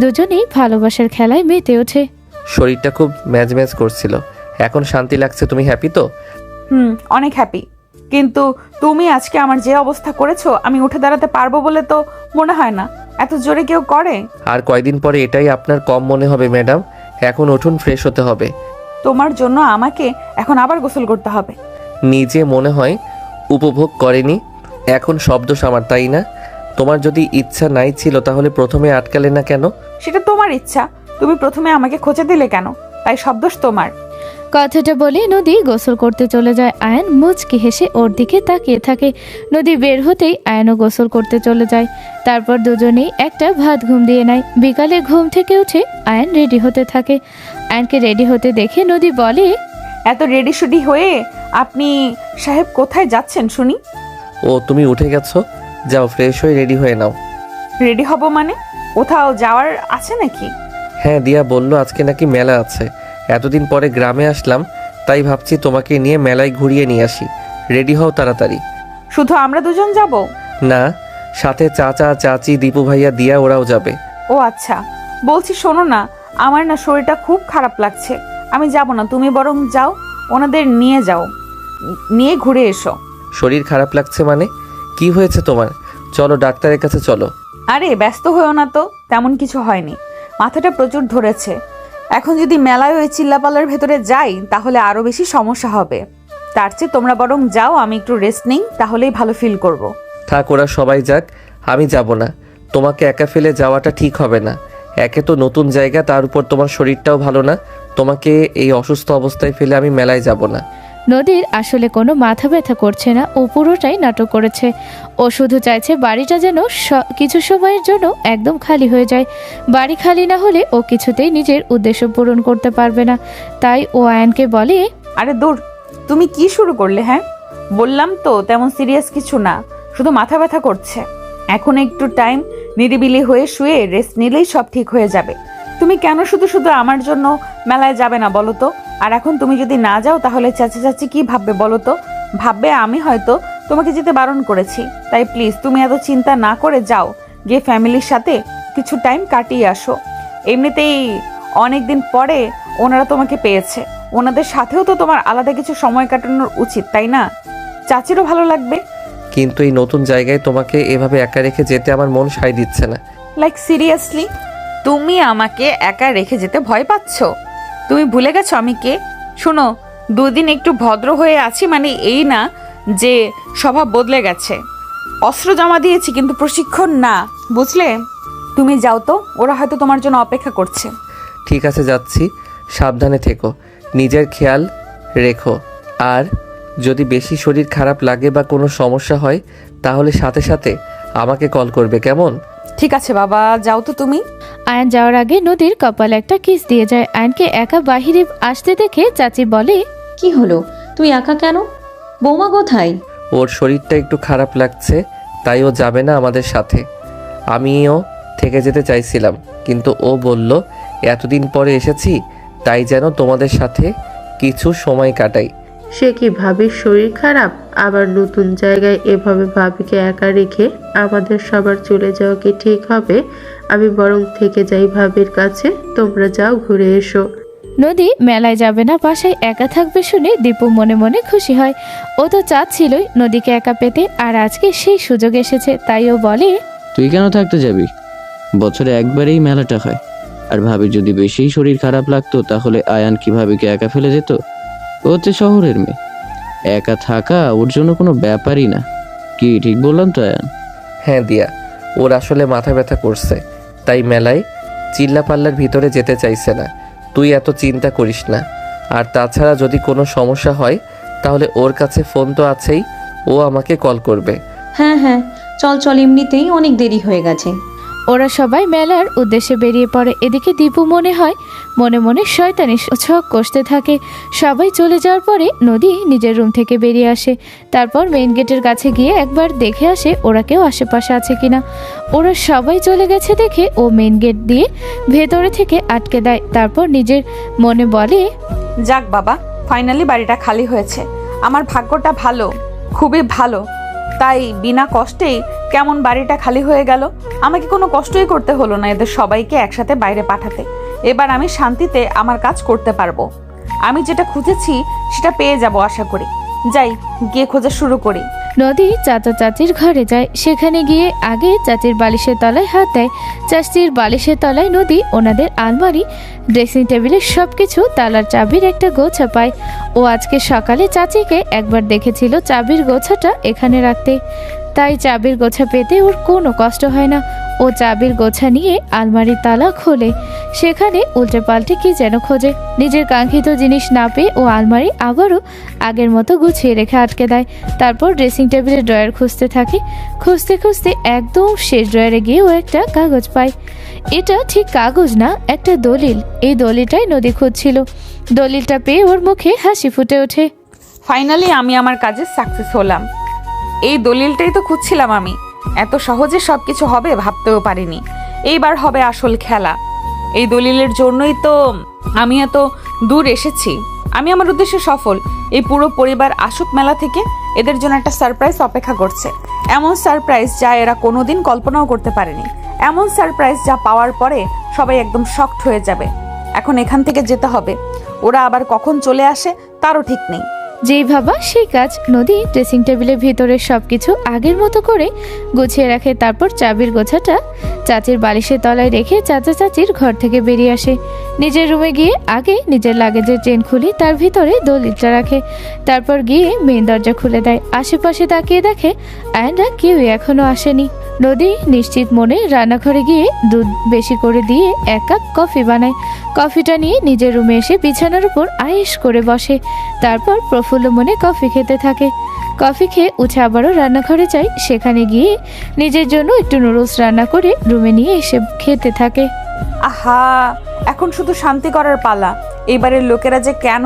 দুজনেই ভালোবাসার খেলায় মেতে ওঠে। শরীরটা খুব ম্যাজ ম্যাজ করছিল, এখন শান্তি লাগছে। তুমি হ্যাপি তো? অনেক হ্যাপি, কিন্তু তুমি আজকে আমার যে অবস্থা করেছো আমি উঠে দাঁড়াতে পারবো বলে তো মনে হয় না। এত জোরে কেউ করে? আর কয়দিন পরে এটাই আপনার কম মনে হবে ম্যাডাম। এখন উঠুন, ফ্রেশ হতে হবে। তোমার জন্য আমাকে এখন আবার গোসল করতে হবে? নিজে মনে হয় উপভোগ করেনি, এখন শব্দ আমার, তাই না? তোমার যদি ইচ্ছা নাই ছিল তাহলে প্রথমে আটকালে না কেন? সেটা তোমার ইচ্ছা, তুমি প্রথমে আমাকে খোঁচা দিলে কেন, তাই সব দোষ তোমার। কথাটা বলে নদী গোসল করতে চলে যায়। আয়ান মুচকি হেসে ওর দিকে তাকিয়ে থাকে। নদী বের হতেই আয়ানও গোসল করতে চলে যায়। তারপর দুজনেই একটা ভাত ঘুম দিয়ে নেয়। বিকালে ঘুম থেকে উঠে আয়ান রেডি হতে থাকে। আয়ানকে রেডি হতে দেখে নদী বলে, এত রেডি শুডি হয়ে আপনি সাহেব কোথায় যাচ্ছেন শুনি? ও তুমি উঠে গেছো, যাও ফ্রেশ হয়ে রেডি হয়ে নাও। রেডি হব মানে? কোথাও যাওয়ার আছে নাকি? হ্যাঁ, দিয়া বললো আজকে নাকি মেলা আছে। এতদিন পরে গ্রামে আসলাম, তাই ভাবছি তোমাকে নিয়ে মেলায় ঘুরিয়ে নিয়ে আসি। রেডি হও তাড়াতাড়ি। শুধু আমরা দুজন যাব? না, সাথে চাচা চাচি দীপু ভাইয়া দিয়া ওরাও যাবে। ও আচ্ছা, বলছি শোনো না, আমার না শরীরটা খুব খারাপ লাগছে। আমি যাব না, তুমি বরং যাও, ওনাদের নিয়ে যাও, নিয়ে ঘুরে এসো। শরীর খারাপ লাগছে মানে? কি হয়েছে তোমার? চলো ডাক্তারের কাছে চলো। আরে ব্যস্ত হয়েও না তো, তেমন কিছু হয়নি, মাথাটা প্রচুর ধরেছে। এখন যদি মেলায় ওই চিল্লাপাল্লার ভেতরে যাই তাহলে আরো বেশি সমস্যা হবে। তার চেয়ে তোমরা বরং যাও, আমি একটু রেস্ট নিই, তাহলেই ভালো ফিল করব। থাক, ওরা সবাই যাক, আমি যাব না। তোমাকে একা ফেলে যাওয়াটা ঠিক হবে না। একে তো নতুন জায়গা, তার উপর তোমার শরীরটাও ভালো না। তোমাকে এই অসুস্থ অবস্থায় ফেলে আমি মেলায় যাব না। নদীর আসলে কোনো মাথা ব্যথা করছে না, ও পুরোটাই নাটক করেছে। ও শুধু চাইছে বাড়িটা যেন কিছু সময়ের জন্য একদম খালি হয়ে যায়। বাড়ি খালি না হলে ও কিছুতেই নিজের উদ্দেশ্য পূরণ করতে পারবে না। তাই ও আয়ানকে বলে, আরে দূর, তুমি কি শুরু করলে? হ্যাঁ, বললাম তো তেমন সিরিয়াস কিছু না, শুধু মাথা ব্যথা করছে। এখন একটু টাইম নিরিবিলি হয়ে শুয়ে রেস্ট নিলেই সব ঠিক হয়ে যাবে। তুমি কেন শুধু শুধু আমার জন্য মেলায় যাবে না বলো তো? আর এখন তুমি যদি না যাও তাহলে চাচা চাচি কি ভাববে বলো তো? ভাববে আমি হয়তো তোমাকে যেতে বারণ করেছি। তাই প্লিজ তুমি এত চিন্তা না করে যাও, গিয়ে ফ্যামিলির সাথে কিছু টাইম কাটিয়ে আসো। এমনিতেই অনেকদিন পরে ওনারা তোমাকে পেয়েছে, ওনাদের সাথেও তো তোমার আলাদা কিছু সময় কাটানোর উচিত, তাই না? চাচিরও ভালো লাগবে। কিন্তু এই নতুন জায়গায় তোমাকে এভাবে একা রেখে যেতে আমার মন সায় দিচ্ছে না। লাইক সিরিয়াসলি, তুমি আমাকে একা রেখে যেতে ভয় পাচ্ছ? তুমি ভুলে গেছো আমি কে? শোনো, দুদিন একটু ভদ্র হয়ে আছি মানে এই না যে স্বভাব বদলে গেছে। অস্ত্র জমা দিয়েছি কিন্তু প্রশিক্ষণ না, বুঝলে? তুমি যাও তো, ওরা হয়তো তোমার জন্য অপেক্ষা করছে। ঠিক আছে, যাচ্ছি। সাবধানে থেকো, নিজের খেয়াল রেখো। আর যদি বেশি শরীর খারাপ লাগে বা কোনো সমস্যা হয় তাহলে সাথে সাথে আমাকে কল করবে, কেমন? ঠিক আছে বাবা, যাও তো তুমি। আয়ান যাওয়ার আগে নদীর কপালে একটা কিস দিয়ে যায়। আয়ানকে একা বাহিরে আসতে দেখে চাচি বলে, কি হলো, তুই একা কেন? বৌমা কোথায়? ওর শরীরটা একটু খারাপ লাগছে, তাই ও যাবে না আমাদের সাথে। আমিও থেকে যেতে চাইছিলাম, কিন্তু ও বলল এতদিন পরে এসেছি, তাই যেন তোমাদের সাথে কিছু সময় কাটাই। সে কি ভাবির শরীর খারাপ? আবার নতুন জায়গায় এভাবে ভাবিকে একা রেখে আমাদের সবার চলে যাওয়া কি ঠিক হবে? আমি বরং থেকে যাই ভাবির কাছে, তোমরা যাও ঘুরে এসো। নদী মেলায় যাবে না, বাসায় একা থাকবে শুনে দীপু মনে মনে খুশি হয়। ও তো চাচ্ছিলই নদীকে একা পেতে, আর আজকে সেই সুযোগ এসেছে। তাই ও বলে, তুই কেন থাকতে যাবি? বছরে একবারেই মেলাটা হয়। আর ভাবি যদি বেশি শরীর খারাপ লাগতো তাহলে আয়ান কি ভাবিকে একা ফেলে যেত? ও হচ্ছে শহরের মেয়ে, একা থাকা ওর জন্য কোনো ব্যাপারই না। কি ঠিক বললাম তো আয়ান? হ্যাঁ দিয়া, ওর আসলে মাথা ব্যথা করছে, তাই মেলায় চিল্লাপাল্লার ভিতরে যেতে চাইছে না। তুই এত চিন্তা করিস না। আর তাছাড়া যদি কোনো সমস্যা হয় তাহলে ওর কাছে ফোন তো আছেই, ও আমাকে কল করবে। হ্যাঁ হ্যাঁ, চল চল, এমনিতেই অনেক দেরি হয়ে গেছে। ওরা সবাই মেলার উদ্দেশ্যে বেরিয়ে পড়ে। এদিকে দীপু মনে হয় মনে মনে শয়তানি ছক কষতে থাকে। সবাই চলে যাওয়ার পরে নদী নিজের রুম থেকে বেরিয়ে আসে। তারপর মেইন গেটের কাছে গিয়ে একবার দেখে আসে ওরা কেউ আশেপাশে আছে কিনা। ওরা সবাই চলে গেছে দেখে ও মেইন গেট দিয়ে ভেতরে থেকে আটকে দেয়। তারপর নিজের মনে বলে, যাক বাবা, ফাইনালি বাড়িটা খালি হয়েছে। আমার ভাগ্যটা ভালো, খুবই ভালো। তাই বিনা কষ্টেই কেমন বাড়িটা খালি হয়ে গেল। আমাকে কোনো কষ্টই করতে হলো না এদের সবাইকে একসাথে বাইরে পাঠাতে। এবার আমি শান্তিতে আমার কাজ করতে পারবো। আমি যেটা খুঁজেছি সেটা পেয়ে যাব আশা করি। যাই, গিয়ে খোঁজা শুরু করি। নদী চাচা চাচির ঘরে যায়। সেখানে গিয়ে আগে চাচির বালিশের তলায় হাত দেয়। চাচির বালিশের তলায় নদী ওনাদের আলমারি, ড্রেসিং টেবিলের সবকিছু তালার চাবির একটা গোছা পায়। ও আজকে সকালে চাচিকে একবার দেখেছিল চাবির গোছাটা এখানে রাখতে, তাই চাবির গোছা পেতে ওর কোনো কষ্ট হয় না। ও চাবির গোছা নিয়ে আলমারির তালা খোলে, সেখানে উল্টে পাল্টে কি যেন খোঁজে। নিজের কাঙ্ক্ষিত জিনিস না পেয়ে ও আলমারি আবারও আগের মতো গুছিয়ে রেখে আটকে দেয়। তারপর ড্রেসিং টেবিলের ড্রয়ার খুঁজতে থাকে। খুঁজতে খুঁজতে একদম শেষ ড্রয়ারে গিয়ে ও একটা কাগজ পায়। এটা ঠিক কাগজ না, একটা দলিল। এই দলিলটাই নদী খুঁজছিল। দলিলটা পেয়ে ওর মুখে হাসি ফুটে ওঠে। ফাইনালি আমি আমার কাজে সাকসেস হলাম। এই দলিলটাই তো খুঁজছিলাম আমি। এত সহজে সবকিছু হবে ভাবতেও পারিনি। এইবার হবে আসল খেলা। এই দলিলের জন্যই তো আমি এত দূর এসেছি। আমি আমার উদ্দেশ্যে সফল। এই পুরো পরিবার আসুক মেলা থেকে। এদের জন্য একটা সারপ্রাইজ অপেক্ষা করছে। এমন সারপ্রাইজ যা এরা কোনোদিন কল্পনাও করতে পারেনি। এমন সারপ্রাইজ যা পাওয়ার পরে সবাই একদম শকড হয়ে যাবে। এখন এখান থেকে যেতে হবে। ওরা আবার কখন চলে আসে তারও ঠিক নেই। যেই ভাবা সেই কাজ। নদী ড্রেসিং টেবিলের ভিতরে সবকিছু আগের মতো করে গুছিয়ে রাখে। তারপর চাবির গোছাটা চাচির বালিশের তলায় রেখে চাচা চাচির ঘর থেকে বেরিয়ে আসে। নিজের রুমে গিয়ে আগে নিজের লাগেজের চেন খুলে তার ভিতরে দলিলটা রাখে। তারপর গিয়ে মেন দরজা খুলে দেয়। আশেপাশে তাকিয়ে দেখে আয়নরা কেউই এখনো আসেনি। নদী নিশ্চিত মনে রান্নাঘরে গিয়ে দুধ বেশি করে দিয়ে 1 কাপ কফি বানায়। কফিটা নিয়ে নিজের রুমে এসে বিছানার উপর আয়েশ করে বসে। তারপর প্রফুল্ল মনে কফি খেতে থাকে। কফি খেয়ে উঠে আবারও রান্নাঘরে যায়। সেখানে গিয়ে নিজের জন্য একটু নুডলস রান্না করে রুমে নিয়ে এসে খেতে থাকে। আহা, এখন শুধু শান্তি করার পালা। এবারের লোকেরা যে কেন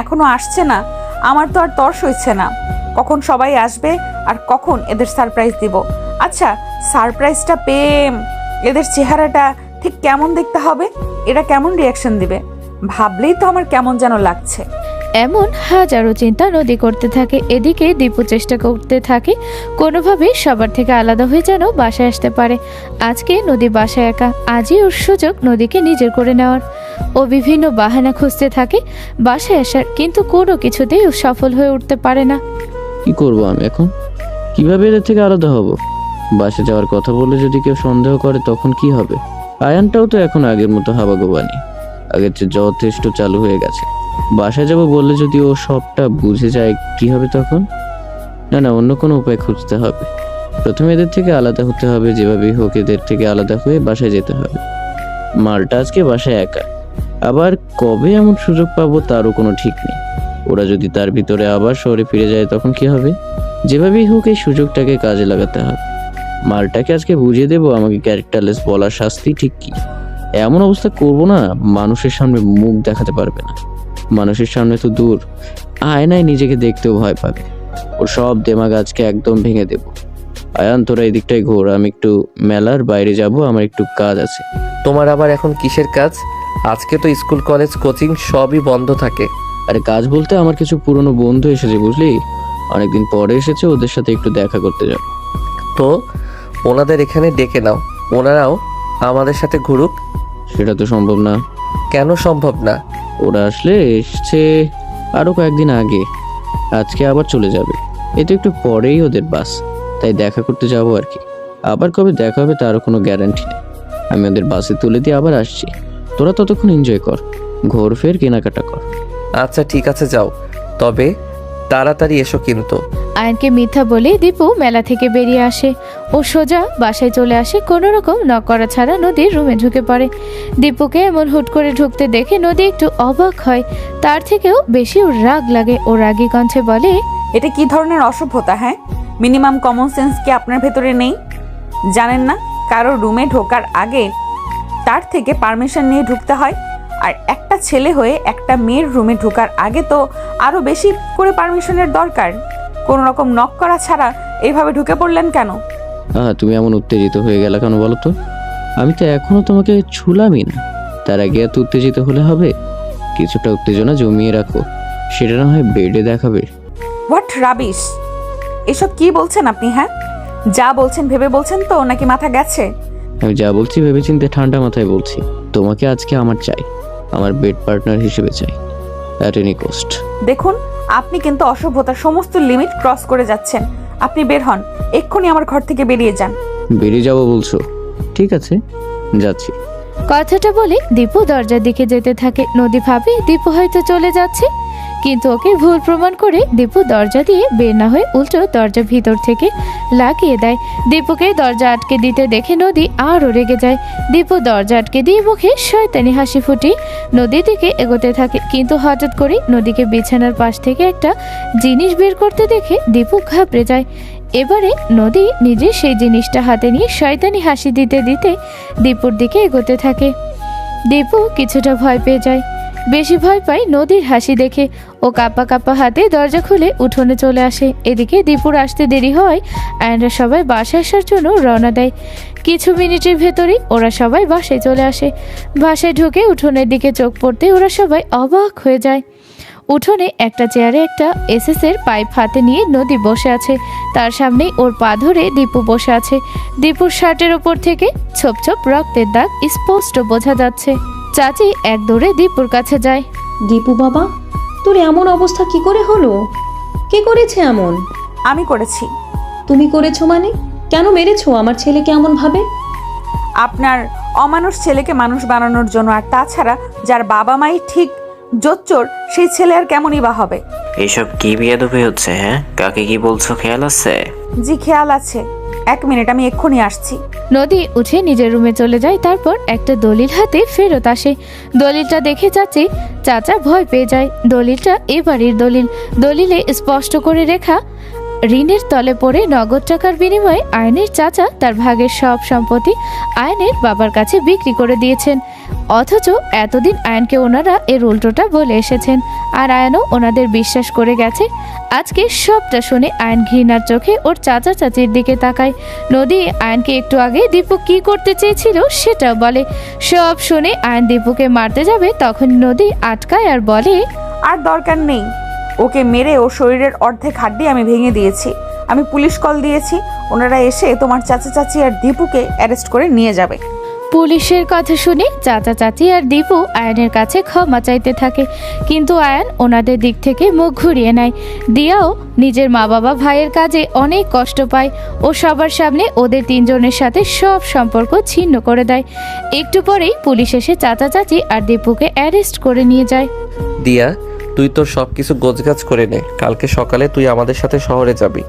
এখনো আসছে না, আমার তো আর তর্স হচ্ছে না। কখন সবাই আসবে আর কখন এদের সারপ্রাইজ দিব। আচ্ছা, সারপ্রাইজটা পেয়ে এদের চেহারাটা ঠিক কেমন দেখতে হবে, এরা কেমন রিয়াকশন দিবে, ভাবলেই তো আমার কেমন যেন লাগছে। এমন হাজারো চিন্তা নদী করতে থাকে। এদিকে দীপু চেষ্টা করতে থাকে কোনোভাবে সবার থেকে আলাদা হয়ে যেন বাসায় আসতে পারে। আজকে নদী বাসায় একা। আজই ওর সুযোগ নদীকে নিজের করে নেওয়ার। ও বিভিন্ন বাহানা খুঁজতে থাকে বাসায় আসার, কিন্তু কোনো কিছুতেই ও সফল হয়ে উঠতে পারে না। কি করব আমি এখন? কিভাবে এদের থেকে আলাদা হব? বাসে যাওয়ার কথা বলে যদি কেউ সন্দেহ করে তখন কি হবে? আয়ানটাও তো এখন আগের মতো হাবাগোবানি, আগের চেয়ে যথেষ্ট চালু হয়ে গেছে। বাসায় যাবো বললে যদি ও সবটা বুঝে যায় কি হবে তখন? না, অন্য কোনো উপায় খুঁজতে হবে। প্রথমে এদের থেকে আলাদা হতে হবে, যেভাবেই হোক এদের থেকে আলাদা হয়ে বাসায় যেতে হবে। মালটা আজকে বাসায় একা, আবার কবে এমন সুযোগ পাবো তারও কোনো ঠিক নেই। ওরা যদি তার ভিতরে আবার শহরে ফিরে যায় তখন কি হবে? যেভাবেই হোক এই সুযোগটাকে কাজে লাগাতে হবে। মালটাকে আজকে বুঝিয়ে দেবো আমাকে ক্যারেক্টারলেস বলার শাস্তি ঠিক কি। এমন অবস্থা করবো না মানুষের সামনে মুখ দেখাতে পারবে না। মানুষের সামনে তো দূর, আয়নায় নিজেকে দেখতেও ভয় পাবে। ওর সব দেমাগ আজকে একদম ভেঙে দেব। আয়ান, তোরা এদিকটাই ঘোর, আমি একটু মেলার বাইরে যাব, আমার একটু কাজ আছে। তোমার আবার এখন কিসের কাজ? আজকে তো স্কুল কলেজ কোচিং সবই বন্ধ থাকে। আরে কাজ বলতে আমার কিছু পুরনো বন্ধু এসেছে বুঝলি, অনেকদিন পরে এসেছে, ওদের সাথে একটু দেখা করতে যাব। তো ওনাদের এখানে ডেকে নাও, ওনারাও আমাদের সাথে ঘুরুক। সেটা তো সম্ভব না। কেন সম্ভব না? ওরা আসলে এসছে আরো কয়েকদিন আগে, আজকে আবার চলে যাবে। এই তো একটু পরেই ওদের বাস, তাই দেখা করতে যাবো আর কি। আবার কবে দেখা হবে তারও কোনো গ্যারান্টি নেই। আমি ওদের বাসে তুলে দিয়ে আবার আসছি। তোরা ততক্ষণ এনজয় কর, ঘোর ফের কেনাকাটা কর। আচ্ছা ঠিক আছে, যাও, তবে তাড়াতাড়ি এসো কিন্তু। আয়নকে মিথ্যা বলে দীপু মেলা থেকে বেরিয়ে আসে। ও সোজা বাসায় চলে আসে। কোনো রকম নক করা ছাড়া নদীর রুমে ঢুকে পড়ে। দীপুকে এমন হুট করে ঢুকতে দেখে নদী একটু অবাক হয়। তার থেকেও বেশি ওর রাগ লাগে। ও রাগী কণ্ঠে বলে, এটা কি ধরনের অসভ্যতা? হ্যাঁ, মিনিমাম কমন সেন্স কি আপনার ভেতরে নেই? জানেন না কারো রুমে ঢোকার আগে তার থেকে পারমিশন নিয়ে ঢুকতে হয়? আর একটা ছেলে হয়ে একটা মেয়ের রুমে ঢোকার আগে তো আরো বেশি করে পারমিশনের দরকার। কোন রকম নক করা ছাড়া এইভাবে ঢুকে পড়লেন কেন? তুমি এমন উত্তেজিত হয়ে গেলে কেন বলো তো? আমি তো এখনো তোমাকে ছুলামই না, তার আগে এত উত্তেজিত হলে হবে? কিছুটা উত্তেজনা জমিয়ে রাখো, সেটা না হয় বেডে দেখাবে। What rubbish! এসব কি বলছেন আপনি? হ্যাঁ, যা বলছেন ভেবে বলছেন তো, নাকি মাথা গেছে? আমি যা বলছি ভেবেচিন্তে ঠান্ডা মাথায় বলছি। তোমাকে আজকে আমার চাই, আমার বেড পার্টনার হিসেবে চাই, অ্যাট এনি কস্ট। দেখুন, আপনি কিন্তু অসভ্যতার সমস্ত লিমিট ক্রস করে যাচ্ছেন। আপনি বের হন, এক্ষুনি আমার ঘর থেকে বেরিয়ে যান। বেরিয়ে যাবো বলছো? ঠিক আছে, যাচ্ছি। কথাটা বলে দীপু দরজার দিকে যেতে থাকে। নদী ভাবে দীপু হয়তো চলে যাচ্ছে, কিন্তু ওকে ভুল প্রমাণ করে দীপু দরজা দিয়ে বের না হয়ে উল্টো দরজা ভিতর থেকে লাগিয়ে দেয়। দীপুকে দরজা আটকে দিতে দেখে নদী আরও রেগে যায়। দীপু দরজা আটকে দিয়ে মুখে শয়তানি হাসি ফুটিয়ে নদীর দিকে এগোতে থাকে, কিন্তু হঠাৎ করে নদীকে বিছানার পাশ থেকে একটা জিনিস বের করতে দেখে দীপু ঘাবড়ে যায়। এবারে নদী নিজে সেই জিনিসটা হাতে নিয়ে শয়তানি হাসি দিতে দিতে দীপুর দিকে এগোতে থাকে। দীপু কিছুটা ভয় পেয়ে যায়। বেশি ভয় পায় নদীর হাসি দেখে। ও কাঁপা কাঁপা হাতে দরজা খুলে উঠোনে চলে আসে। এদিকে দীপুর আসতে দেরি হয়, আয়নরা সবাই বাসায় আসার জন্য রওনা দেয়। কিছু মিনিটের ভেতরেই ওরা সবাই বাসায় চলে আসে। বাসায় ঢুকে উঠোনের দিকে চোখ পড়তে ওরা সবাই অবাক হয়ে যায়। উঠোনে একটা চেয়ারে একটা এসএসের পাইপ হাতে নিয়ে নদী বসে আছে। তার সামনেই ওর পা ধরে দীপু বসে আছে। দীপুর শার্টের ওপর থেকে ছোপ ছোপ রক্তের দাগ স্পষ্ট বোঝা যাচ্ছে। চাচি এক দৌড়ে দীপুর কাছে যায়। দীপু বাবা, তোর এমন অবস্থা কি করে হলো? কে করেছে এমন? আমি করেছি। তুমি করেছো মানে? কেন মেরেছো আমার ছেলেকে এমন ভাবে? আপনার অমানুষ ছেলেকে মানুষ বানানোর জন্য। আর তাছাড়া যার বাবা মাই ঠিক জোচ্চোর, সেই ছেলে আর কেমনই বা হবে? এইসব কি বিয়াদবি হচ্ছে? হ্যাঁ, কাকে কি বলছো খেয়াল আছে? জি খেয়াল আছে। 1 মিনিট, আমি এক্ষুনি আসছি। নদী উঠে নিজের রুমে চলে যায়। তারপর একটা দলিল হাতে ফেরত আসে। দলিলটা দেখে চাচা ভয় পেয়ে যায়। দলিলটা এ বাড়ির দলিল। দলিলে স্পষ্ট করে রেখা, ঋণের তলে পড়ে নগদ টাকার বিনিময়ে আয়নের চাচা তার ভাগের সব সম্পত্তি আয়নের বাবার কাছে বিক্রি করে দিয়েছেন। অথচ এতদিন আয়নকে ওনারা এর উল্টোটা বলে এসেছেন, আর আয়নও ওনাদের বিশ্বাস করে গেছে। আজকে সবটা শুনে আয়ন ঘৃণার চোখে ওর চাচা চাচির দিকে তাকায়। নদী আয়নকে একটু আগে দীপু কি করতে চেয়েছিল সেটাও বলে। সব শুনে আয়ন দীপুকে মারতে যাবে, তখন নদী আটকায় আর বলে, আর দরকার নেই। ওকে মেরে ওর শরীরের অর্ধেক হাড্ডি আমি ভেঙে দিয়েছি। আমি পুলিশ কল দিয়েছি, ওনারা এসে তোমার চাচা চাচি আর দীপুকে অ্যারেস্ট করে নিয়ে যাবে। পুলিশের কথা শুনে চাচা চাচি আর দীপু আয়নের কাছে ক্ষমা চাইতে থাকে, কিন্তু আয়ন ওনাদের দিক থেকে মুখ ঘুরিয়ে নেয়। দিয়াও নিজের মা বাবা ভাইয়ের কাজে অনেক কষ্ট পায়। ও সবার সামনে ওদের 3 জনের সাথে সব সম্পর্ক ছিন্ন করে দেয়। একটু পরেই পুলিশ এসে চাচা চাচি আর দীপুকে অ্যারেস্ট করে নিয়ে যায়। দিয়া, তুই তোর সব কিছু গোছগাছ করে নে। কালকে সকালে তুই আমাদের সাথে শহরে যাবি।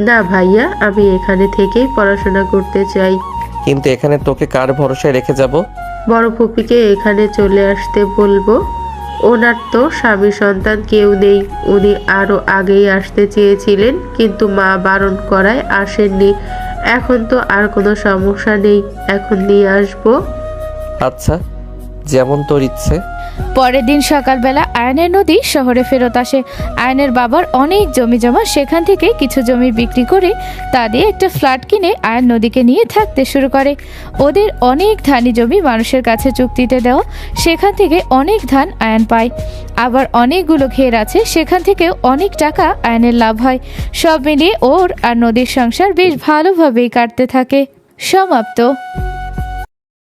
না ভাইয়া, আমি এখানে থেকেই পড়াশোনা করতে চাই। কিন্তু এখানে তোকে কার ভরসায় রেখে যাব? বড় ফুপিকে এখানে চলে আসতে বলবো। ওনার তো স্বামী সন্তান কেউ নেই। উনি আরো আগেই আসতে চেয়েছিলেন, কিন্তু মা বারণ করায় আসেননি। এখন তো আর কোনো সমস্যা নেই, এখন নিয়ে আসবো। আচ্ছা, যেমন তোর ইচ্ছে। পরের দিন সকালবেলা আয়নের নদী শহরে ফেরত আসে। আয়নের বাবার অনেক জমি জমা, সেখান থেকে কিছু জমি বিক্রি করে তা দিয়ে একটা ফ্ল্যাট কিনে আয়ন নদীকে নিয়ে থাকতে শুরু করে। ওদের অনেক ধানি জমি মানুষের কাছে চুক্তিতে দেওয়া, সেখান থেকে অনেক ধান আয়ন পায়। আবার অনেকগুলো ঘের আছে, সেখান থেকেও অনেক টাকা আয়নের লাভ হয়। সব মিলিয়ে ওর আর নদীর সংসার বেশ ভালোভাবেই কাটতে থাকে। সমাপ্ত।